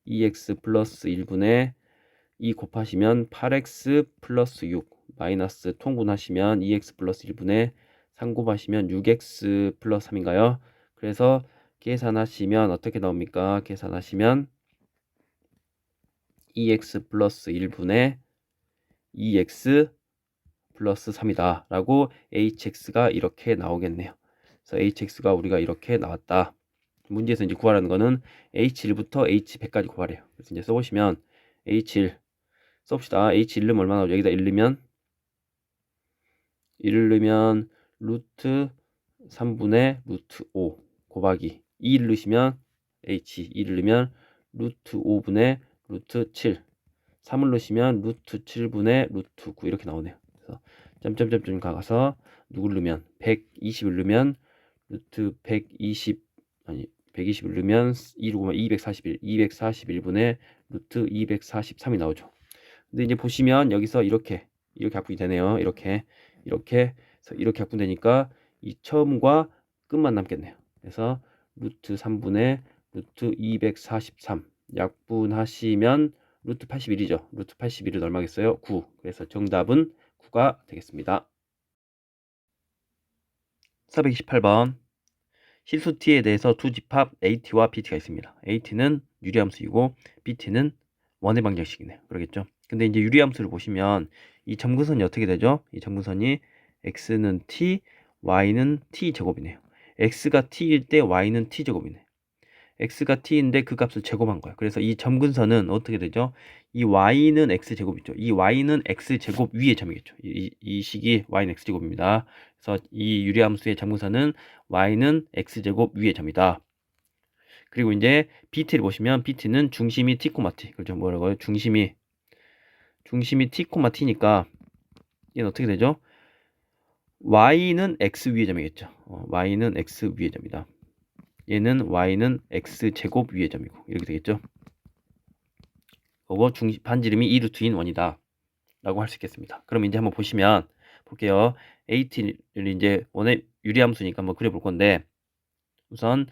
2x 플러스 1분의 2 곱하시면 8x 플러스 6 마이너스 통분하시면 2x 플러스 1분의 3 곱하시면 6x 플러스 3인가요? 그래서 계산하시면 어떻게 나옵니까? 계산하시면 2x 플러스 1분의 2x 플러스 3이다 라고 hx가 이렇게 나오겠네요. 그래서 hx가 우리가 이렇게 나왔다. 문제에서 이제 구하라는 거는 h1부터 h100까지 구하래요. 그래서 이제 써보시면 h1 써봅시다. h1 넣으면 얼마나 나오죠? 여기다 1 넣으면 1을 넣으면 루트 3분의 루트 5 곱하기 2를 넣으시면 h 2를 넣으면 루트 5분의 루트 7 3을 넣으시면 루트 7분의 루트 9 이렇게 나오네요. 그래서 점점점점 가서 누굴 넣으면 120을 넣으면 루트 120 아니 120을 넣으면 2로 보면 241 241분의 루트 243이 나오죠. 근데 이제 보시면 여기서 이렇게 약분이 되네요. 이렇게 약분되니까 이 처음과 끝만 남겠네요. 그래서 루트 3분의 루트 243 약분하시면 루트 81이죠. 루트 81은 얼마겠어요? 9. 그래서 정답은 9가 되겠습니다. 428번 실수 t에 대해서 두 집합 at와 bt가 있습니다. at는 유리함수이고 bt는 원의 방정식이네요. 그러겠죠? 근데 이제 유리함수를 보시면 이 점근선이 어떻게 되죠? 이 점근선이 x는 t, y는 t 제곱이네요. x가 t일 때 y는 t 제곱이네. x가 t인데 그 값을 제곱한 거예요. 그래서 이 점근선은 어떻게 되죠? 이 y는 x제곱이죠. 이 y는 x제곱 위의 점이겠죠. 이 식이 y는 x제곱입니다. 그래서 이 유리함수의 점근선은 y는 x제곱 위의 점이다. 그리고 이제 bt를 보시면 bt는 중심이 t, t. 그렇죠? 뭐라고요? 중심이 t, t니까 얘는 어떻게 되죠? y는 x 위의 점이겠죠. y는 x 위의 점이다. 얘는 y는 x제곱 위의 점이고 이렇게 되겠죠. 그거 반지름이 2루트인 원이다 라고 할 수 있겠습니다. 그럼 이제 한번 보시면 볼게요. at를 이제 원의 유리함수니까 한번 그려볼 건데 우선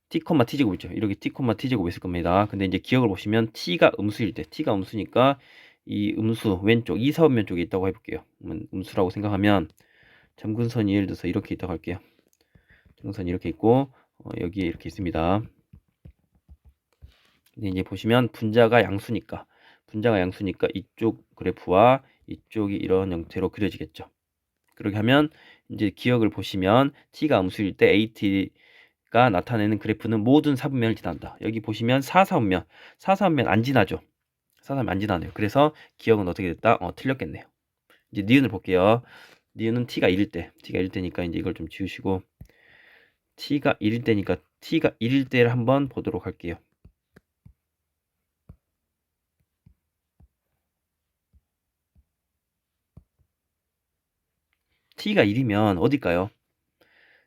t, t제곱 있죠. 이렇게 t, t제곱 있을 겁니다. 근데 이제 기억을 보시면 t가 음수일 때 t가 음수니까 이 음수 왼쪽 이사분면 쪽에 있다고 해볼게요. 음수라고 생각하면 점근선이 예를 들어서 이렇게 있다고 할게요. 점근선이 이렇게 있고 여기에 이렇게 있습니다. 근데 이제 보시면 분자가 양수니까 이쪽 그래프와 이쪽이 이런 형태로 그려지겠죠. 그렇게 하면 이제 기억을 보시면 t가 음수일 때 at가 나타내는 그래프는 모든 사분면을 지난다. 여기 보시면 4사분면 안 지나죠. 4사분면 안 지나네요. 그래서 기억은 어떻게 됐다? 틀렸겠네요. 이제 니은을 볼게요. 니은은 t가 1일 때니까 이제 이걸 좀 지우시고 t가 1일 때니까 t가 1일 때를 한번 보도록 할게요. t가 1이면 어딜까요?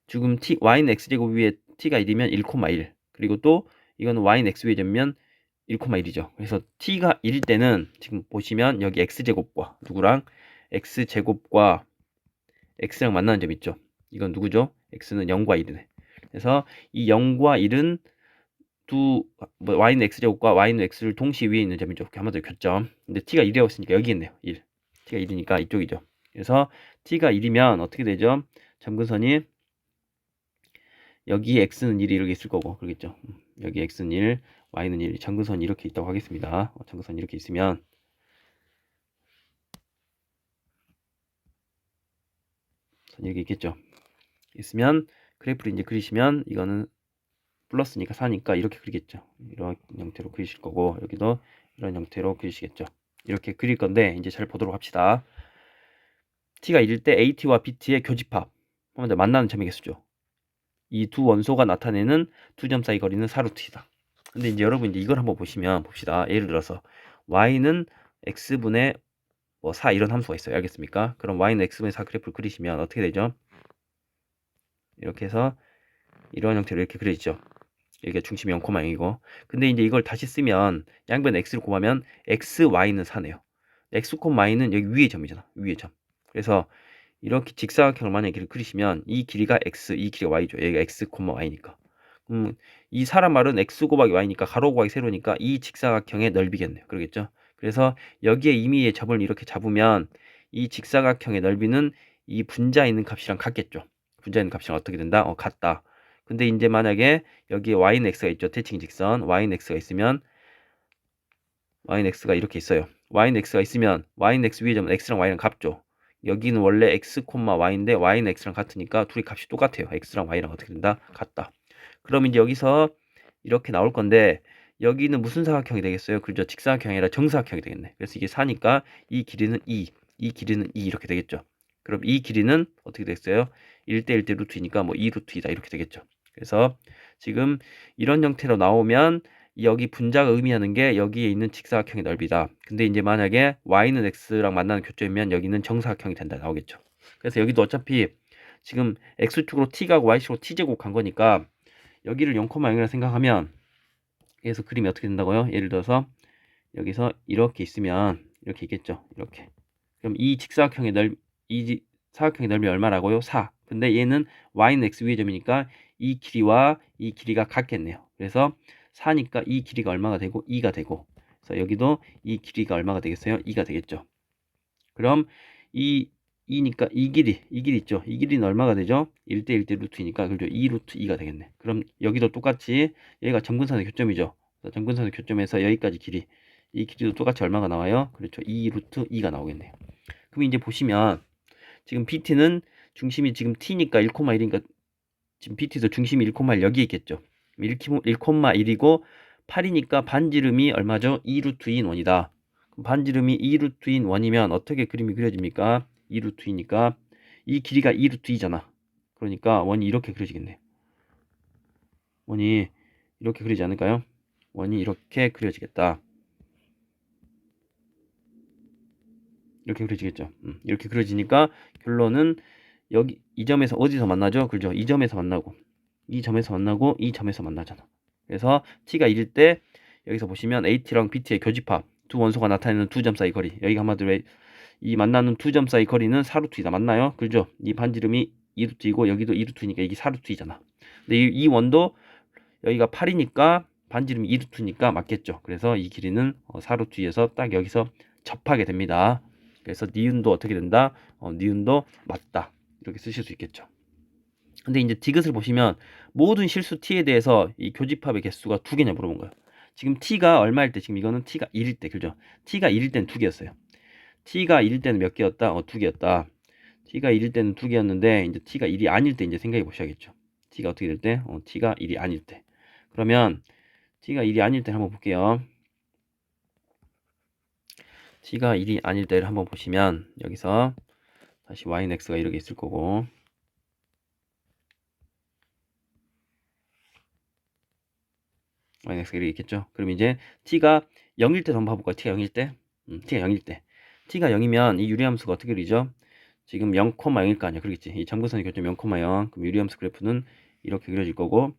지금 y는 x제곱 위에 t가 1이면 1,1 그리고 또 이거는 y는 x 위에 점면 1,1이죠. 그래서 t가 1일 때는 지금 보시면 여기 x제곱과 누구랑 x제곱과 x랑 만나는 점 있죠. 이건 누구죠? x는 0과 1이네. 그래서 이 0과 1은 y는 x제곱과 y는 x를 동시에 위에 있는 점이죠. 한마디로 교점. 근데 t가 1이라고 했으니까 여기 있네요. 1. t가 1이니까 이쪽이죠. 그래서 t가 1이면 어떻게 되죠? 점근선이 여기 x는 1이 이렇게 있을 거고 그러겠죠. 여기 x는 1, y는 1, 점근선이 이렇게 있다고 하겠습니다. 점근선이 이렇게 있으면 선이 이렇게 있겠죠. 있으면 그래프를 이제 그리시면 이거는 플러스니까 4니까 이렇게 그리겠죠. 이런 형태로 그리실 거고 여기도 이런 형태로 그리시겠죠. 이렇게 그릴 건데 이제 잘 보도록 합시다. t가 1일 때 at와 bt의 교집합 먼저 만나는 점이겠죠. 이 두 원소가 나타내는 두 점 사이 거리는 4루트이다. 근데 이제 여러분 이제 이걸 한번 봅시다. 예를 들어서 y는 x분의 4 이런 함수가 있어요. 알겠습니까? 그럼 y는 x분의 4 그래프를 그리시면 어떻게 되죠? 이렇게 해서 이런 형태로 이렇게 그려지죠. 여기가 중심이 0,0이고 근데 이제 이걸 다시 쓰면 양변 x를 곱하면 x, y는 4네요. x, y는 여기 위의 점이잖아. 위의 점. 그래서 이렇게 직사각형을 만약에 길을 그리시면 이 길이가 x, 이 길이가 y죠. 여기가 x, y니까. 이 사람 말은 x 곱하기 y니까 가로 곱하기 세로니까 이 직사각형의 넓이겠네요. 그러겠죠? 그래서 여기에 이미 접을 이렇게 잡으면 이 직사각형의 넓이는 이 분자에 있는 값이랑 같겠죠. 분자에 있는 값이랑 어떻게 된다? 같다. 근데 이제 만약에 여기에 y는 x가 있죠. 대칭 직선 y는 x가 있으면 y는 x가 이렇게 있어요. y는 x가 있으면 y는 x 위의 점은 x랑 y랑 같죠. 여기는 원래 x, y인데 y는 x랑 같으니까 둘이 값이 똑같아요. x랑 y랑 어떻게 된다? 같다. 그럼 이제 여기서 이렇게 나올 건데 여기는 무슨 사각형이 되겠어요? 그죠? 직사각형이 아니라 정사각형이 되겠네. 그래서 이게 4니까 이 길이는 2, 이 길이는 2 이렇게 되겠죠. 그럼 이 길이는 어떻게 되겠어요? 1대 1대 루트 2니까 뭐 2 루트 2다 이렇게 되겠죠. 그래서 지금 이런 형태로 나오면 여기 분자가 의미하는 게 여기에 있는 직사각형의 넓이다. 근데 이제 만약에 y는 x랑 만나는 교점이면 여기는 정사각형이 된다 나오겠죠. 그래서 여기도 어차피 지금 x축으로 t 가고 y축으로 t제곱 간 거니까 여기를 0,0이라 생각하면 여기서 그림이 어떻게 된다고요? 예를 들어서 여기서 이렇게 있으면 이렇게 있겠죠. 이렇게. 그럼 이 직사각형의 이 사각형의 넓이 얼마라고요? 4. 근데 얘는 y는 x 위의 점이니까 이 길이와 이 길이가 같겠네요. 그래서 4니까 이 길이가 얼마가 되고 2가 되고 그래서 여기도 이 길이가 얼마가 되겠어요? 2가 되겠죠. 그럼 이 2니까 이 길이 있죠. 이 길이는 얼마가 되죠? 1대 1대 루트 2니까 그죠? 2 루트 2가 되겠네. 그럼 여기도 똑같이 여기가 점근선의 교점이죠. 점근선의 교점에서 여기까지 길이 이 길이도 똑같이 얼마가 나와요? 그렇죠. 2 루트 2가 나오겠네요. 그럼 이제 보시면 지금 BT는 중심이 지금 T니까 1,1이니까 지금 BT도 중심이 1,1 여기 있겠죠. 1,1이고 8이니까 반지름이 얼마죠? 2 루트 2인 원이다. 반지름이 2 루트인 원이면 어떻게 그림이 그려집니까? 2 루트이니까 이 길이가 2 루트 2잖아. 그러니까 원이 이렇게 그려지겠네. 원이 이렇게 그리지 않을까요? 원이 이렇게 그려지겠다. 이렇게 그려지겠죠. 이렇게 그려지니까 결론은 여기 이 점에서 어디서 만나죠? 그죠? 이 점에서 만나고 이 점에서 만나고 이 점에서 만나잖아. 그래서 t가 1일 때 여기서 보시면 AT랑 BT의 교집합 두 원소가 나타내는 두 점 사이 거리 여기가 한마디로 이 만나는 두 점 사이 거리는 4루트이다. 맞나요? 그죠? 이 반지름이 2루트이고 여기도 2루트이니까 이게 4루트이잖아. 근데 이 원도 여기가 8이니까 반지름이 2루트니까 맞겠죠. 그래서 이 길이는 4루트에서 딱 여기서 접하게 됩니다. 그래서 니은도 어떻게 된다? 니은도 맞다. 이렇게 쓰실 수 있겠죠. 근데 이제 디귿을 보시면 모든 실수 t에 대해서 이 교집합의 개수가 두 개냐 물어본 거예요. 지금 t가 얼마일 때 지금 이거는 t가 1일 때 그죠? t가 1일 때는 두 개였어요. t가 1일 때는 몇 개였다? 두 개였다. t가 1일 때는 두 개였는데 이제 t가 1이 아닐 때 이제 생각해 보셔야겠죠. t가 어떻게 될 때? t가 1이 아닐 때. 그러면 t가 1이 아닐 때 한번 볼게요. t가 1이 아닐 때를 한번 보시면 여기서 다시 y는 x가 이렇게 있을 거고 y는 x가 이렇게 있겠죠. 그럼 이제 t가 0일 때 한번 봐볼까요? t가 0일 때? t가 0일 때. t가 0이면 이 유리함수가 어떻게 그리죠? 지금 0,0일 거 아니야. 그러겠지. 이 점근선의 교점 0,0. 그럼 유리함수 그래프는 이렇게 그려질 거고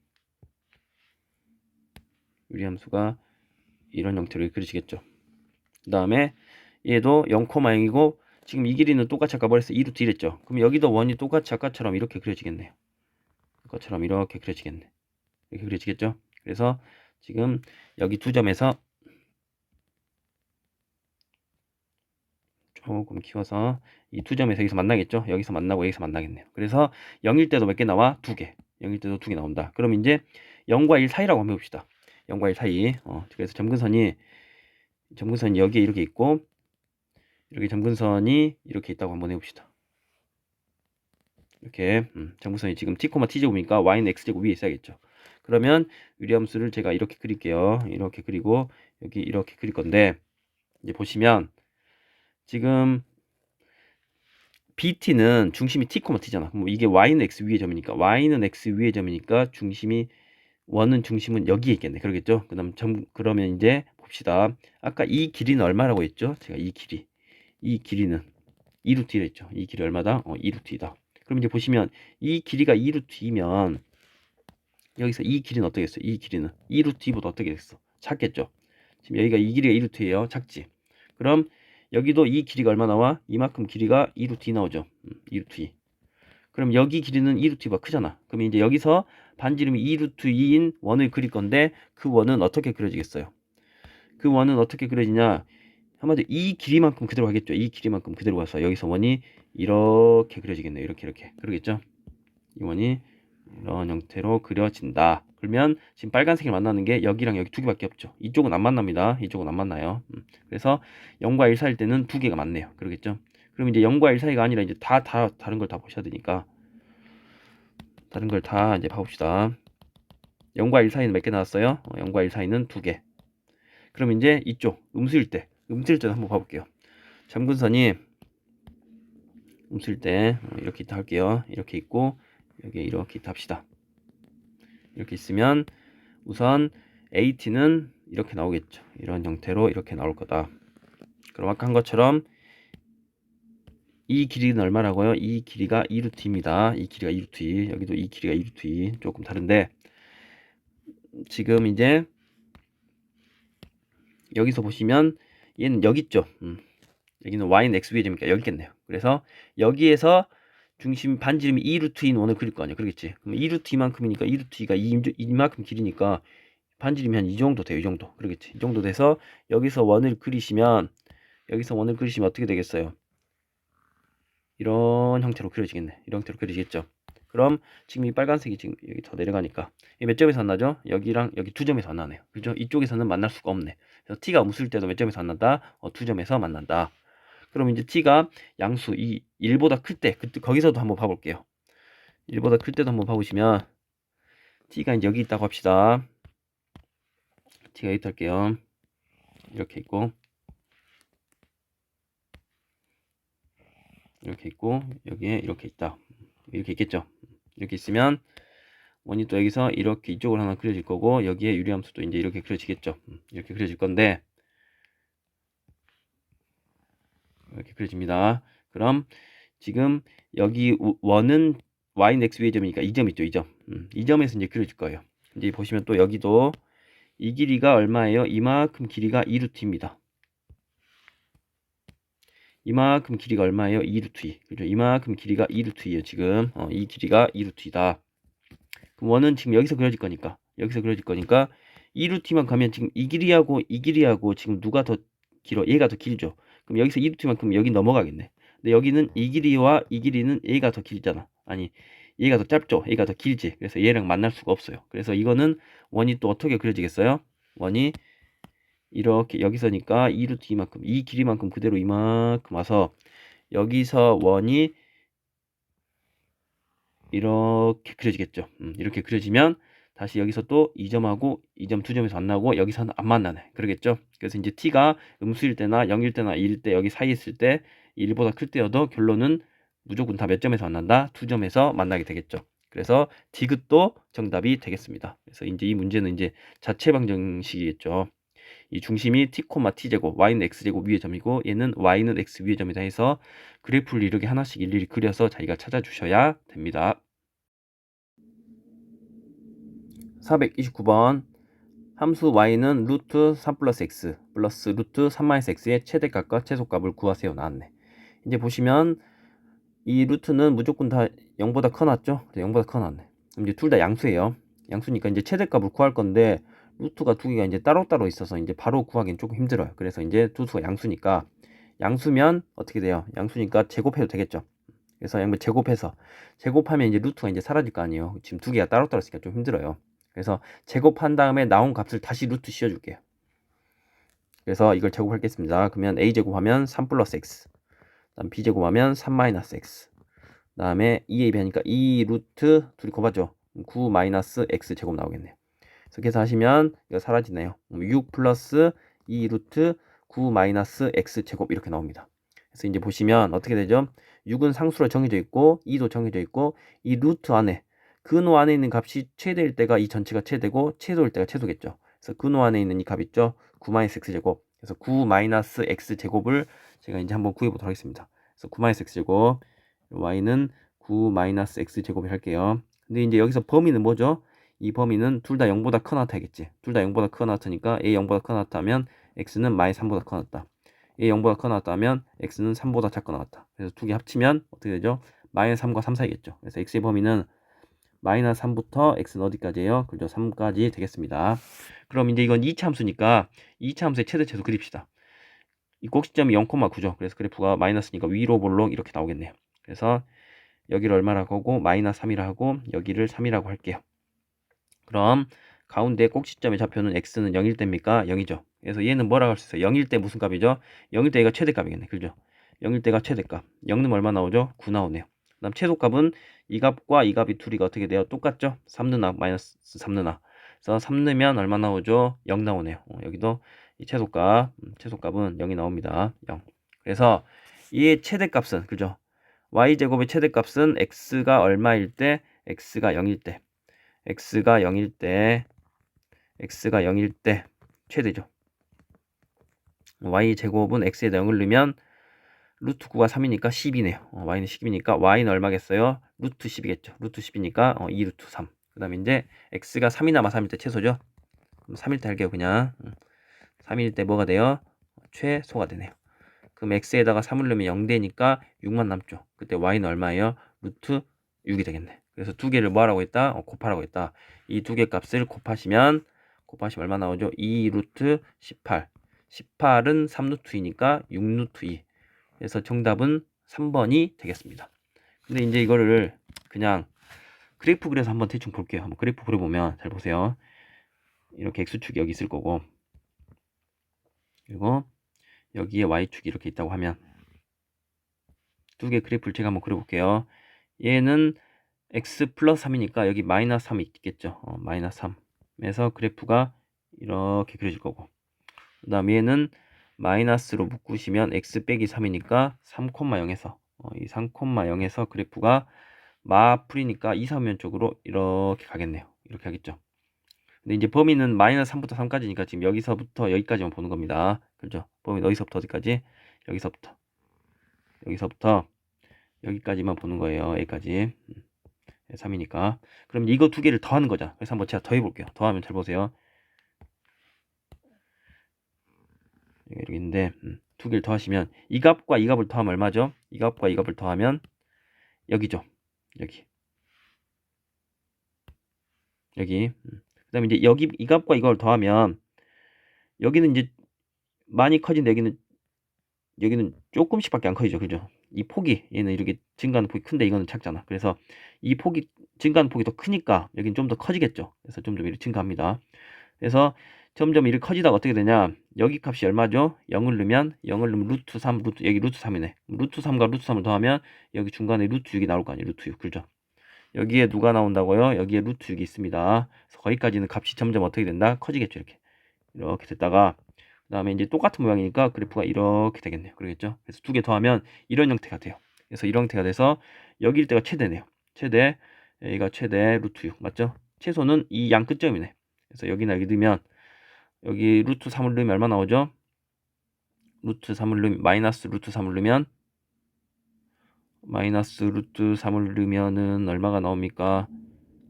유리함수가 이런 형태로 그려지겠죠. 그 다음에 얘도 0,0이고 지금 이 길이는 똑같이 아까 말했어 2루트 1했죠. 그럼 여기도 원이 똑같이 아까처럼 이렇게 그려지겠네요. 아까처럼 이렇게 그려지겠네. 이렇게 그려지겠죠. 그래서 지금 여기 두 점에서 조금 키워서 이 두 점에서 여기서 만나겠죠. 여기서 만나고 여기서 만나겠네요. 그래서 0일 때도 몇 개 나와? 2개. 0일 때도 2개 나온다. 그럼 이제 0과 1 사이라고 한번 해봅시다. 0과 1 사이. 그래서 점근선이 여기에 이렇게 있고 이렇게 점근선이 이렇게 있다고 한번 해봅시다. 이렇게 점근선이 지금 t, t제곱이니까 y는 x제곱 위에 있어야겠죠. 그러면 유리함수를 제가 이렇게 그릴게요. 이렇게 그리고 여기 이렇게 그릴 건데 이제 보시면 지금 BT는 중심이 t, t잖아. 그럼 이게 y는 x 위의 점이니까 y는 x 위의 점이니까 중심이 원은 중심은 여기에 있겠네. 그러겠죠? 그러면 이제 봅시다. 아까 이 길이는 얼마라고 했죠? 제가 이 길이는 2루트 1 했죠. 이 길이 얼마다? 2루트 2다. 그럼 이제 보시면 이 길이가 2루트 2면 여기서 이 길이는 어떻게 됐어요? 이 길이는 2루트 2보다 어떻게 됐어? 작겠죠? 지금 여기가 이 길이가 2루트 2예요. 작지? 그럼 여기도 이 길이가 얼마 나와? 이만큼 길이가 2루트 2 나오죠. 2루트 2. 그럼 여기 길이는 2루트 2보다 크잖아. 그럼 이제 여기서 반지름이 2루트 2인 원을 그릴 건데 그 원은 어떻게 그려지겠어요? 그 원은 어떻게 그려지냐? 한마디로 이 길이만큼 그대로 가겠죠. 이 길이만큼 그대로 가서 여기서 원이 이렇게 그려지겠네요. 이렇게 그러겠죠. 이 원이 이런 형태로 그려진다. 그러면 지금 빨간색이 만나는 게 여기랑 여기 두 개밖에 없죠. 이쪽은 안 만납니다. 이쪽은 안 만나요. 그래서 0과 1 사이일 때는 두 개가 맞네요. 그러겠죠. 그럼 이제 0과 1 사이가 아니라 이제 다른 걸 다 보셔야 되니까 다른 걸 다 이제 봐봅시다. 0과 1 사이는 몇 개 나왔어요? 0과 1 사이는 두 개. 그럼 이제 이쪽 음수일 때 한번 봐볼게요. 점근선이 음수일 때 이렇게 있다 할게요. 이렇게 있고 여기 이렇게 있다 합시다. 이렇게 있으면 우선 AT는 이렇게 나오겠죠. 이런 형태로 이렇게 나올 거다. 그럼 아까 한 것처럼 이 길이는 얼마라고요? 이 길이가 2루트입니다. 이 길이가 2루트. 여기도 이 길이가 2루트. 조금 다른데 지금 이제 여기서 보시면 얘는 여기 있죠. 여기는 y는 x 위의 점이니까 여기 있겠네요. 그래서 여기에서 중심 반지름이 2루트인 원을 그릴 거 아니야. 그러겠지. 그럼 2루트 이만큼이니까 2루트 2가 이만큼 길이니까 반지름이 한 이 정도 돼요. 이 정도. 그러겠지. 이 정도 돼서 여기서 원을 그리시면 어떻게 되겠어요? 이런 형태로 그려지겠네. 이런 형태로 그려지겠죠. 그럼 지금 이 빨간색이 지금 여기 더 내려가니까 몇 점에서 만나죠? 여기랑 여기 두 점에서 만나네요. 그죠? 이쪽에서는 만날 수가 없네. 그래서 t가 음수일 때도 몇 점에서 만난다? 두 점에서 만난다. 그럼 이제 t가 양수 이 1보다 클 때 그때 거기서도 한번 봐볼게요. 1보다 클 때도 한번 봐보시면 t가 이제 여기 있다고 합시다. t가 여기 할게요. 이렇게 있고 이렇게 있고 여기에 이렇게 있다. 이렇게 있겠죠. 이렇게 있으면 원이 또 여기서 이렇게 이쪽으로 하나 그려질 거고 여기에 유리함수도 이제 이렇게 그려지겠죠. 이렇게 그려질 건데 이렇게 그려집니다. 그럼 지금 여기 원은 y는 x 위의 점이니까 이 점 있죠. 이 점. 이 점에서 이제 그려질 거예요. 이제 보시면 또 여기도 이 길이가 얼마예요? 이만큼 길이가 2루트입니다. 이만큼 길이가 얼마예요? 2루트 2. 그죠? 이만큼 길이가 2루트이에요. 지금 이 길이가 2루트이다. 그럼 원은 지금 여기서 그려질 거니까 2루트만 가면 지금 이 길이하고 지금 누가 더 길어? 얘가 더 길죠. 그럼 여기서 2루트만큼 여기 넘어가겠네. 근데 여기는 이 길이와 이 길이는 얘가 더 길잖아. 아니 얘가 더 짧죠. 얘가 더 길지. 그래서 얘랑 만날 수가 없어요. 그래서 이거는 원이 또 어떻게 그려지겠어요? 원이 이렇게 여기서니까 2루트 이만큼 이 길이만큼 그대로 이만큼 와서 여기서 원이 이렇게 그려지겠죠. 이렇게 그려지면 다시 여기서 또 이 점하고 이 점 두 점에서 안 나오고 여기서는 안 만나네. 그러겠죠. 그래서 이제 t가 음수일 때나 0일 때나 2일 때 여기 사이에 있을 때 1보다 클 때여도 결론은 무조건 다 몇 점에서 만난다? 두 점에서 만나게 되겠죠. 그래서 디귿도 정답이 되겠습니다. 그래서 이제 이 문제는 이제 자체 방정식이겠죠. 이 중심이 t, t제곱, y는 x제곱 위의 점이고 얘는 y는 x 위의 점이다 해서 그래프를 이렇게 하나씩 일일이 그려서 자기가 찾아주셔야 됩니다. 429번 함수 y는 루트 3 플러스 x 플러스 루트 3 마이너스 x의 최대값과 최소값을 구하세요 나왔네. 이제 보시면 이 루트는 무조건 다 0보다 커놨죠? 0보다 커놨네. 그럼 이제 둘 다 양수예요. 양수니까 이제 최대값을 구할 건데 루트가 두 개가 이제 따로따로 있어서 이제 바로 구하기는 조금 힘들어요. 그래서 이제 두 수가 양수니까 양수면 어떻게 돼요? 양수니까 제곱해도 되겠죠. 그래서 양변 제곱하면 이제 루트가 이제 사라질 거 아니에요. 지금 두 개가 따로따로 있으니까 좀 힘들어요. 그래서 제곱한 다음에 나온 값을 다시 루트 씌워줄게요. 그래서 이걸 제곱하겠습니다. 그러면 a 제곱하면 3 플러스 x 다음 b 제곱하면 3 마이너스 x 다음에 2ab 하니까 2 루트 둘이 곱하죠. 9 마이너스 x 제곱 나오겠네요. 그래서 계산하시면 이거 사라지네요. 6 플러스 2 루트 9 마이너스 x 제곱 이렇게 나옵니다. 그래서 이제 보시면 어떻게 되죠? 6은 상수로 정해져 있고 2도 정해져 있고 이 루트 안에 근호 안에 있는 값이 최대일 때가 이 전체가 최대고 최소일 때가 최소겠죠. 그래서 근호 안에 있는 이 값 있죠? 9 마이너스 x 제곱. 그래서 9 마이너스 x 제곱을 제가 이제 한번 구해 보도록 하겠습니다. 그래서 9 마이너스 x 제곱 y는 9 마이너스 x 제곱을 할게요. 근데 이제 여기서 범위는 뭐죠? 이 범위는 둘 다 0보다 커 나타야겠지. 둘 다 0보다 커 나타니까 a 0보다 커 나타면 x는 마이너스 3보다 커 나타. a 0보다 커 나타면 x는 3보다 작거 나왔다. 그래서 두 개 합치면 어떻게 되죠? 마이너스 3과 3 사이겠죠. 그래서 x의 범위는 마이너스 3부터 x는 어디까지예요? 그죠? 3까지 되겠습니다. 그럼 이제 이건 2차 함수니까 2차 함수의 최대치수 그립시다. 이 꼭지점이 0,9죠. 그래서 그래프가 마이너스니까 위로 볼록 이렇게 나오겠네요. 그래서 여기를 얼마라고 하고 마이너스 3이라 하고 여기를 3이라고 할게요. 그럼 가운데 꼭지점의 좌표는 x는 0일 때입니까? 0이죠. 그래서 얘는 뭐라고 할 수 있어요? 0일 때 무슨 값이죠? 0일 때 얘가 최대값이겠네. 그죠? 0일 때가 최대값. 0는 얼마 나오죠? 9 나오네요. 그 다음 최소값은 이 값과 이 값이 둘이 어떻게 돼요? 똑같죠? 3느나 마이너스 3느나. 그래서 3 넣으면 얼마 나오죠? 0 나오네요. 여기도 이 최소값은 0이 나옵니다. 0. 그래서 이 최대값은, 그죠? y제곱의 최대값은 x가 얼마일 때? x가 0일 때. x가 0일 때 최대죠. y제곱은 x에다 0을 넣으면 루트 9가 3이니까 10이네요. y는 10이니까 y는 얼마겠어요? 루트 10이겠죠. 루트 10이니까 2루트 3. 그 다음에 이제 x가 3이나 3일 때 최소죠. 3일 때 할게요. 그냥 3일 때 뭐가 돼요? 최소가 되네요. 그럼 x에다가 3을 넣으면 0 되니까 6만 남죠. 그때 y는 얼마예요? 루트 6이 되겠네. 그래서 두 개를 뭐 하라고 했다? 곱하라고 했다. 이 두 개 값을 곱하시면 얼마 나오죠? 2 루트 18. 18은 3 루트 2니까 6 루트 2. 그래서 정답은 3번이 되겠습니다. 근데 이제 이거를 그냥 그래프 그려서 한번 대충 볼게요. 한번 그래프 그려보면 잘 보세요. 이렇게 x축이 여기 있을 거고, 그리고 여기에 y축이 이렇게 있다고 하면 두 개 그래프를 제가 한번 그려볼게요. 얘는 x 플러스 3이니까 여기 마이너스 3이 있겠죠. 마이너스 3에서 그래프가 이렇게 그려질 거고, 그 다음 얘는 마이너스로 묶으시면 x 빼기 3이니까 3,0에서 이 3,0에서 그래프가 마풀이니까 2, 3면 쪽으로 이렇게 가겠네요. 이렇게 하겠죠. 근데 이제 범위는 마이너스 3부터 3까지니까 지금 여기서부터 여기까지만 보는 겁니다. 그렇죠? 범위 어디서부터 어디까지? 여기서부터 여기까지만 보는 거예요. 여기까지. 3이니까. 그럼 이거 두 개를 더하는 거죠. 그래서 한번 제가 더해볼게요. 더하면 잘 보세요. 이렇게 있는데 두 개를 더하시면 이 값과 이 값을 더하면 얼마죠? 이 값과 이 값을 더하면 여기죠. 여기. 그 다음에 이제 여기 이 값과 이걸 더하면 여기는 이제 많이 커진데 여기는 조금씩밖에 안 커지죠. 그죠? 이 폭이 얘는 이렇게 증가하는 폭이 큰데 이거는 작잖아. 그래서 이 폭이 증가하는 폭이 더 크니까 여기는 좀 더 커지겠죠. 그래서 점점 이렇게 증가합니다. 그래서 점점 이렇게 커지다가 어떻게 되냐? 여기 값이 얼마죠? 0을 넣으면 루트 3, 여기 루트 3이네. 루트 3과 루트 3을 더하면 여기 중간에 루트 6이 나올 거 아니에요. 루트 6. 그죠? 여기에 누가 나온다고요? 여기에 루트 6이 있습니다. 그래서 거기까지는 값이 점점 어떻게 된다? 커지겠죠. 이렇게 됐다가 그 다음에 이제 똑같은 모양이니까 그래프가 이렇게 되겠네요. 그러겠죠? 그래서 두 개 더하면 이런 형태가 돼요. 그래서 이런 형태가 돼서 여기일 때가 최대네요. 최대, 여기가 최대 루트 6 맞죠? 최소는 이 양 끝점이네. 그래서 여기나 여기 넣으면 여기 루트 3을 넣으면 얼마 나오죠? 루트 3을 넣으면 마이너스 루트 3을 넣으면 마이너스 루트 3을 넣으면은 얼마가 나옵니까?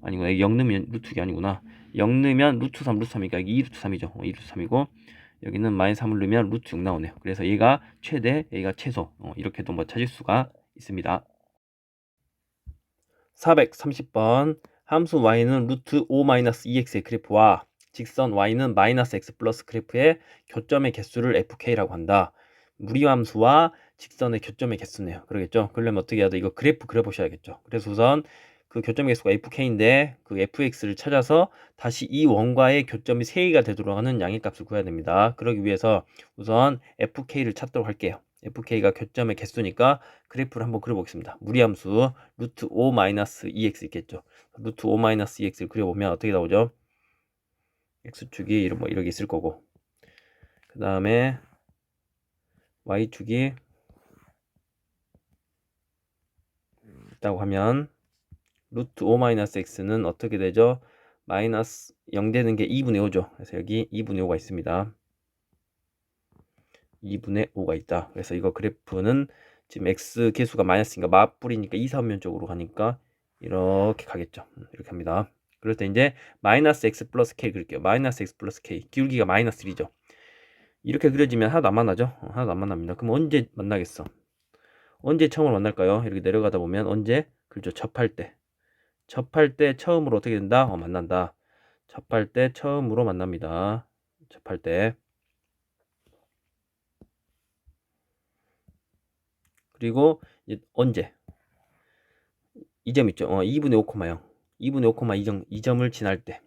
아니구나. 0 넣으면 루트 6이 아니구나. 0 넣으면 루트 3 루트 3이니까 여기 2루트 3이죠. 2루트 3이고 여기는 마이너스 3을 넣으면 루트 6 나오네요. 그래서 얘가 최대, 얘가 최소. 이렇게도 뭐 찾을 수가 있습니다. 430번 함수 y는 루트 5-2x의 그래프와 직선 y는 마이너스 x 플러스 그래프의 교점의 개수를 fk라고 한다. 무리함수와 직선의 교점의 개수네요. 그러겠죠? 그러려면 어떻게 해야 돼? 이거 그래프 그려보셔야겠죠. 그래서 우선 그 교점의 개수가 fk인데 그 fx를 찾아서 다시 이 원과의 교점이 3개가 되도록 하는 양의 값을 구해야 됩니다. 그러기 위해서 우선 fk를 찾도록 할게요. fk가 교점의 개수니까 그래프를 한번 그려보겠습니다. 무리함수 루트 5-2x 있겠죠. 루트 5-2x를 그려보면 어떻게 나오죠? x축이 이렇게 있을 거고, 그 다음에 y축이 있다고 하면 루트 5-x는 어떻게 되죠? 마이너스 0 되는 게 2분의 5죠. 그래서 여기 2분의 5가 있습니다. 2분의 5가 있다. 그래서 이거 그래프는 지금 x 개수가 마이너스니까 맞불이니까 2, 3면 쪽으로 가니까 이렇게 가겠죠. 이렇게 합니다. 그럴 때 이제 마이너스 x 플러스 k 그릴게요. 마이너스 x 플러스 k. 기울기가 마이너스 1이죠. 이렇게 그려지면 하나도 안 만나죠. 하나도 안 만납니다. 그럼 언제 만나겠어? 언제 처음으로 만날까요? 이렇게 내려가다 보면 언제? 그렇죠. 접할 때 처음으로 어떻게 된다? 만난다. 접할 때 처음으로 만납니다. 접할 때. 그리고 이제 언제? 이 점 있죠. 2분의 5,0. 2분의 5, 2점을 지날 때.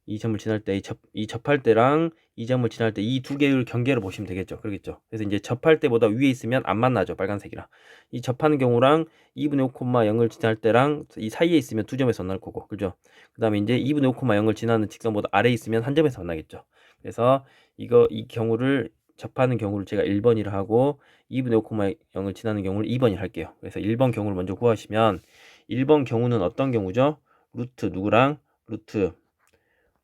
이 점을 지날 때, 이 접할 때랑 이 점을 지날 때 이 두 개의 경계를 보시면 되겠죠. 그러겠죠. 그래서 이제 접할 때보다 위에 있으면 안 만나죠. 빨간색이랑. 이 접하는 경우랑 2분의 5,0을 지날 때랑 이 사이에 있으면 두 점에서 만날 거고. 그죠? 그 다음에 이제 2분의 5,0을 지나는 직선보다 아래에 있으면 한 점에서 만나겠죠. 그래서 이 경우를 접하는 경우를 제가 1번이라 하고 2분의 5,0을 지나는 경우를 2번이라 할게요. 그래서 1번 경우를 먼저 구하시면 1번 경우는 어떤 경우죠? 루트 누구랑? 루트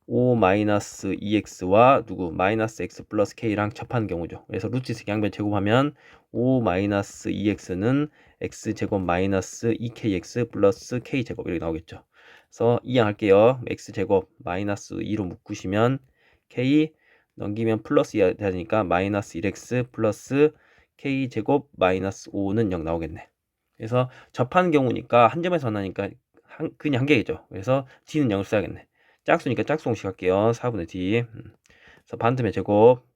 5-2x와 누구 마이너스 x 플러스 k랑 접하는 경우죠. 그래서 루트에서 양변 제곱하면 5-2x는 x제곱 마이너스 2kx 플러스 k제곱 이렇게 나오겠죠. 그래서 이항할게요. x제곱 마이너스 2로 묶으시면 k 넘기면 플러스 2 되니까 마이너스 1x 플러스 k제곱 마이너스 5는 0 나오겠네. 그래서 접하는 경우니까 한 점에서 만나니까 그냥 한 개겠죠. 그래서 d는 0을 써야겠네. 짝수니까 짝수 공식 할게요. 4분의 d. 그래서 반틈의 제곱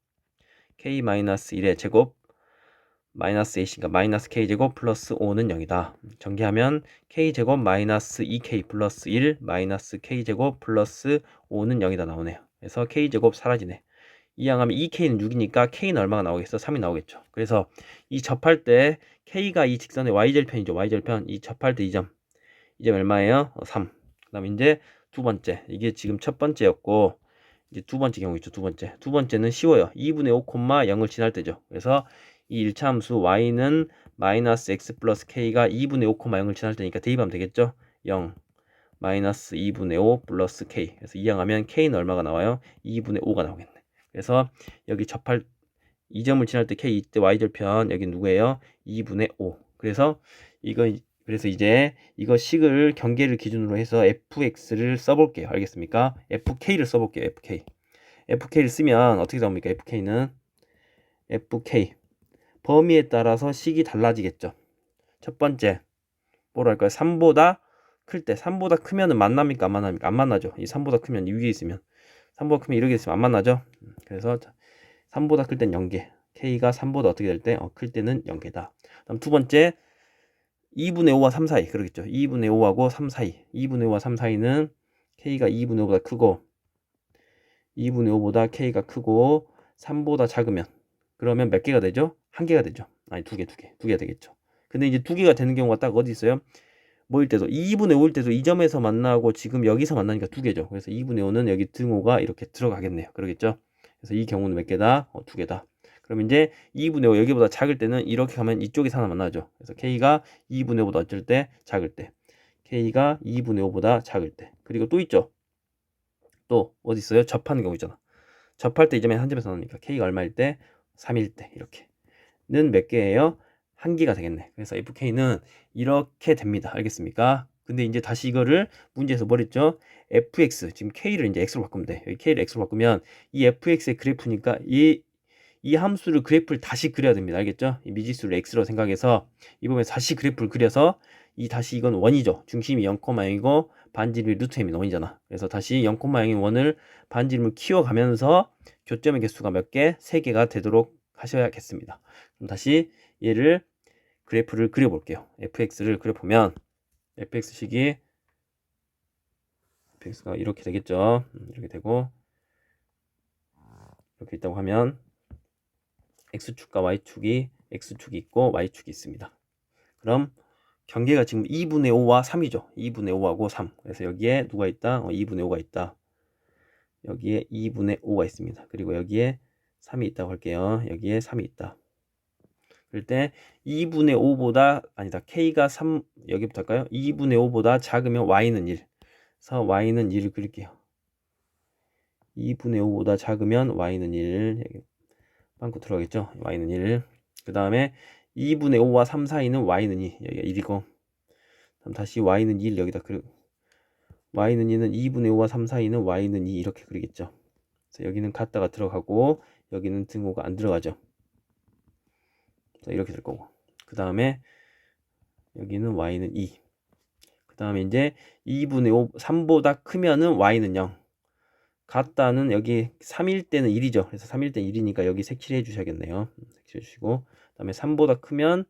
k-1의 제곱 마이너스 a니까 마이너스 k제곱 플러스 5는 0이다. 전개하면 k제곱 마이너스 2k 플러스 1 마이너스 k제곱 플러스 5는 0이다 나오네요. 그래서 k제곱 사라지네. 이항하면 2k는 6이니까 k는 얼마가 나오겠어? 3이 나오겠죠. 그래서 이 접할 때 k가 이 직선의 y절편이죠. y절편. 이 접할 때 이 점 얼마예요? 3. 그 다음에 이제 두 번째, 이게 지금 첫 번째였고 이제 두 번째 경우 있죠. 두 번째는 쉬워요. 2분의 5, 0을 지날 때죠. 그래서 이 1차 함수 y는 마이너스 x 플러스 k가 2분의 5, 0을 지날 때니까 대입하면 되겠죠. 0 마이너스 2분의 5 플러스 k. 그래서 이항하면 k는 얼마가 나와요? 2분의 5가 나오겠네. 그래서 여기 접할 이 점을 지날 때 k 이때 y절편 여기 누구예요? 2분의 5. 그래서 이제 이거 식을 경계를 기준으로 해서 fx를 써볼게요. 알겠습니까? fk를 써볼게요. fk를 쓰면 어떻게 나옵니까? fk 범위에 따라서 식이 달라지겠죠. 첫 번째 뭐로 할까요? 3보다 클 때 3보다 크면은 만납니까? 안 만납니까? 안 만나죠. 이 3보다 크면 이 위에 있으면 3보다 크면 이렇게 있으면 안 만나죠. 그래서 3보다 클 땐 0개 k가 3보다 어떻게 될 때? 클 때는 0개다. 다음 두 번째 2분의 5와 3 사이 그러겠죠. 2분의 5하고 3 사이 2분의 5와 3 사이는 k가 2분의 5보다 크고 2분의 5보다 k가 크고 3보다 작으면 그러면 몇 개가 되죠? 한 개가 되죠. 아니 두 개가 되겠죠. 근데 이제 두 개가 되는 경우가 딱 어디 있어요? 뭐일 때도 2분의 5일 때도 이 점에서 만나고 지금 여기서 만나니까 두 개죠. 그래서 2분의 5는 여기 등호가 이렇게 들어가겠네요. 그러겠죠? 그래서 이 경우는 몇 개다? 두 개다. 그럼 이제 2분의 5 여기보다 작을 때는 이렇게 가면 이쪽에서 하나 만나죠. 그래서 k가 2분의 5보다 어쩔 때 작을 때 k가 2분의 5보다 작을 때 그리고 또 있죠. 또 어디 있어요? 접하는 경우 있잖아. 접할 때 이 점에 한 점에서 나오니까 k가 얼마일 때? 3일 때 이렇게는 몇 개예요? 한 개가 되겠네. 그래서 fk는 이렇게 됩니다. 알겠습니까? 근데 이제 다시 이거를 문제에서 뭘 했죠? fx 지금 k를 이제 x로 바꾸면 돼. 여기 k를 x로 바꾸면 이 fx의 그래프니까 이 함수를 그래프를 다시 그려야 됩니다. 알겠죠? 이 미지수를 x로 생각해서 이 부분에 다시 그래프를 그려서 다시 이건 원이죠. 중심이 0,0이고 반지름이 루트 m이 원이잖아. 그래서 다시 0,0인 원을 반지름을 키워가면서 교점의 개수가 몇 개? 3개가 되도록 하셔야겠습니다. 그럼 다시 얘를 그래프를 그려볼게요. fx를 그려보면 fx식이 fx가 이렇게 되겠죠. 이렇게 되고 이렇게 있다고 하면 x축과 y축이 있고 y축이 있습니다. 그럼 경계가 지금 2분의 5와 3이죠. 2분의 5하고 3. 그래서 여기에 누가 있다? 2분의 5가 있다. 여기에 2분의 5가 있습니다. 그리고 여기에 3이 있다고 할게요. 여기에 3이 있다. 그럴 때 2분의 5보다 아니다. k가 3 여기부터 할까요? 2분의 5보다 작으면 y는 1. 그래서 y는 1을 그릴게요. 2분의 5보다 작으면 y는 1. 여기 빵꾸 들어가겠죠? y는 1. 그 다음에 2분의 5와 3 사이는 y는 2. 여기가 1이고 그럼 다시 y는 1 여기다 y는 2는 2분의 5와 3 사이는 y는 2 이렇게 그리겠죠. 그래서 여기는 갔다가 들어가고 여기는 등호가 안 들어가죠. 자, 이렇게 될 거고 그 다음에 여기는 y는 2. 그 다음에 이제 2분의 5 3보다 크면은 y는 0. 같다는 여기 3일 때는 1이죠. 그래서 3일 때는 1이니까 여기 색칠해 주셔야겠네요. 색칠해 주시고 다음에 3보다 크면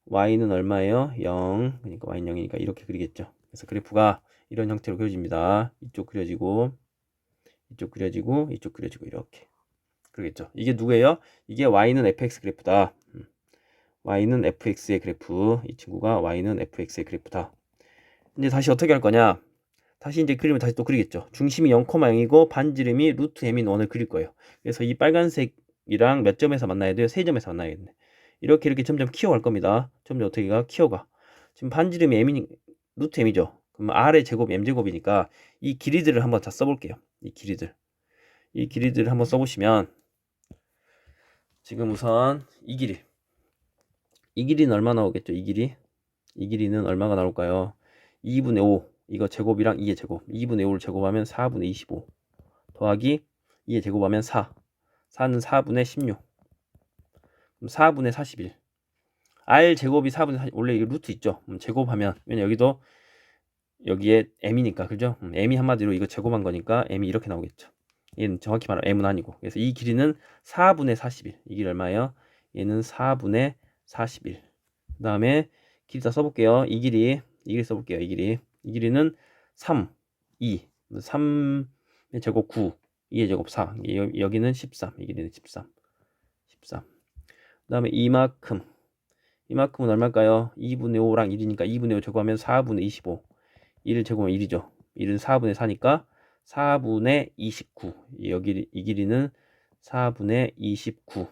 y는 얼마예요? 0. 그러니까 y는 0이니까 이렇게 그리겠죠. 그래서 그래프가 이런 형태로 그려집니다. 이쪽 그려지고 이쪽 그려지고 이쪽 그려지고 이렇게 그러겠죠. 이게 누구예요? 이게 y는 fx 그래프다. y는 fx의 그래프. 이 친구가 y는 fx의 그래프다. 이제 다시 어떻게 할 거냐? 다시 이제 그림을 다시 또 그리겠죠. 중심이 0,0이고 반지름이 루트 m인 1을 그릴 거예요. 그래서 이 빨간색이랑 몇 점에서 만나야 돼요? 3점에서 만나야겠네. 이렇게 점점 키워갈 겁니다. 점점 어떻게 가? 키워가. 지금 반지름이 m이 루트 m이죠. 그럼 r의 제곱이 m제곱이니까 이 길이들을 한번 다 써볼게요. 이 길이들을 한번 써보시면 지금 우선 이 길이는 얼마 나오겠죠? 이 길이는 얼마가 나올까요? 2분의 5 이거 제곱이랑 2의 제곱 2분의 5를 제곱하면 4분의 25 더하기 2의 제곱하면 4는 4분의 16 그럼 4분의 41 r 제곱이 4분의 40 원래 이게 루트 있죠? 제곱하면 왜냐 여기에 m이니까 그죠? m이 한마디로 이거 제곱한 거니까 m이 이렇게 나오겠죠. 얘는 정확히 말하면 m은 아니고 그래서 이 길이는 4분의 41 이 길이 얼마예요? 얘는 4분의 41 그 다음에 길이 다 써볼게요. 이 길이 써볼게요. 이 길이는 3, 2, 3의 제곱 9, 2의 제곱 4 여기는 13, 이 길이는 13 그 다음에 이만큼은 얼마일까요? 2분의 5랑 1이니까 2분의 5 제곱하면 4분의 25 1을 제곱하면 1이죠. 1은 4분의 4니까 4분의 29 여기 이 길이는 4분의 29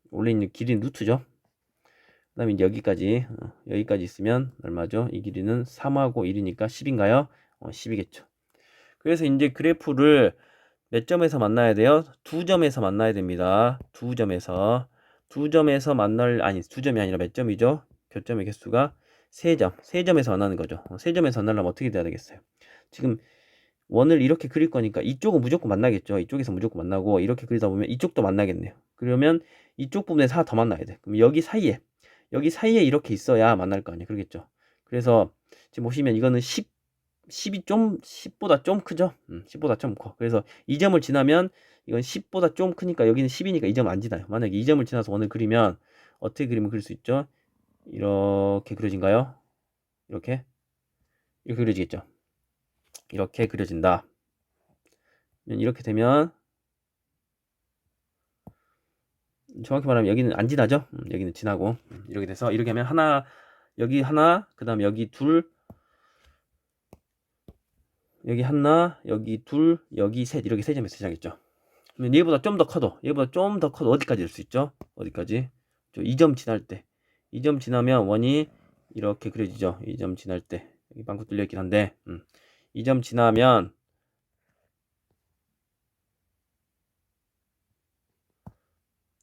원래 있는 길이는 루트죠. 그 다음에 이제 여기까지 있으면 얼마죠? 이 길이는 3하고 1이니까 10인가요? 10이겠죠. 그래서 이제 그래프를 몇 점에서 만나야 돼요? 2점에서 만나야 됩니다. 2점에서 두 점이 아니라 몇 점이죠? 교점의 개수가 3점에서 만나는 거죠. 3점에서 만나려면 어떻게 돼야 되겠어요? 지금 원을 이렇게 그릴 거니까 이쪽은 무조건 만나겠죠. 이쪽에서 무조건 만나고 이렇게 그리다 보면 이쪽도 만나겠네요. 그러면 이쪽 부분에서 하나 더 만나야 돼. 그럼 여기 사이에 이렇게 있어야 만날 거 아니에요. 그러겠죠. 그래서 지금 보시면 이거는 10보다 좀 크죠. 10보다 좀 커. 그래서 이 점을 지나면 이건 10보다 좀 크니까 여기는 10이니까 이 점 안 지나요. 만약에 이 점을 지나서 원을 그리면 어떻게 그리면 그릴 수 있죠? 이렇게 그려진가요? 이렇게 그려지겠죠. 이렇게 그려진다. 이렇게 되면 정확히 말하면 여기는 안 지나죠. 여기는 지나고 이렇게 돼서 이렇게 하면 하나 여기 하나 그 다음에 여기 둘 여기 하나 여기 둘 여기 셋 이렇게 세 점에서 시작했죠. 그러면 얘보다 좀 더 커도 어디까지 될 수 있죠? 어디까지? 이 점 지날 때 이 점 지나면 원이 이렇게 그려지죠. 이 점 지날 때 여기 빵꾸 뚫려 있긴 한데 이 점 지나면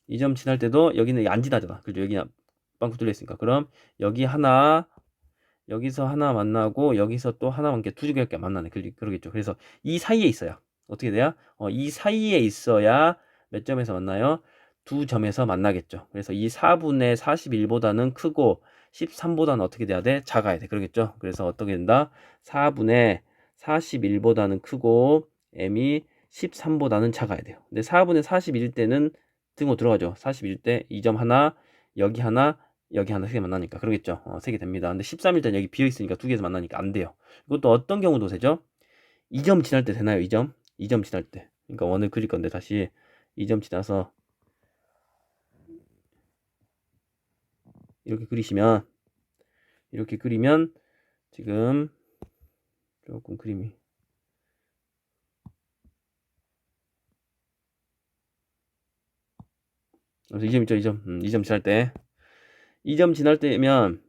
이 점 지날 때도 여기는 안 지나잖아. 그죠? 여기 빵꾸 뚫려 있으니까. 그럼 여기 하나 여기서 하나 만나고 여기서 또 하나 만게 두 개밖에 만나네. 그러겠죠. 그래서 이 사이에 있어야 어떻게 돼요? 이 사이에 있어야 몇 점에서 만나요? 2점에서 만나겠죠. 그래서 이 4분의 41보다는 크고 13보다는 어떻게 돼야 돼? 작아야 돼. 그러겠죠. 그래서 어떻게 된다? 4분의 41보다는 크고 m이 13보다는 작아야 돼요. 근데 4분의 41일 때는 등호 들어가죠. 41일 때 이 점 하나 여기 하나 여기 하나 세 개 만나니까 그러겠죠. 3개 됩니다. 근데 13일 때는 여기 비어있으니까 두 개에서 만나니까 안 돼요. 이것도 어떤 경우도 되죠? 2점 지날 때 되나요? 2점 지날 때. 그러니까 원을 그릴 건데 다시 2점 지나서 이렇게 그리면 지금 조금 그림이 그래서 2점 있죠. 2점 지날 때 2점 지날 때면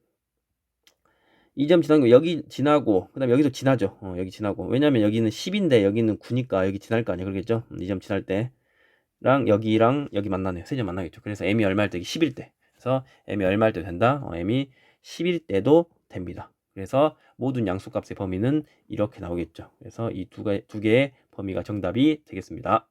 2점 지난 거 여기 지나고 그 다음에 여기도 지나죠. 여기 지나고 왜냐면 여기는 10인데 여기는 9니까 여기 지날 거 아니에요. 그러겠죠. 2점 지날 때랑 여기랑 여기 만나네요. 3점 만나겠죠. 그래서 m이 얼마일 때? 10일 때. 그래서 m이 얼마일 때 된다? m이 10일 때도 됩니다. 그래서 모든 양수값의 범위는 이렇게 나오겠죠. 그래서 이 두 개의 범위가 정답이 되겠습니다.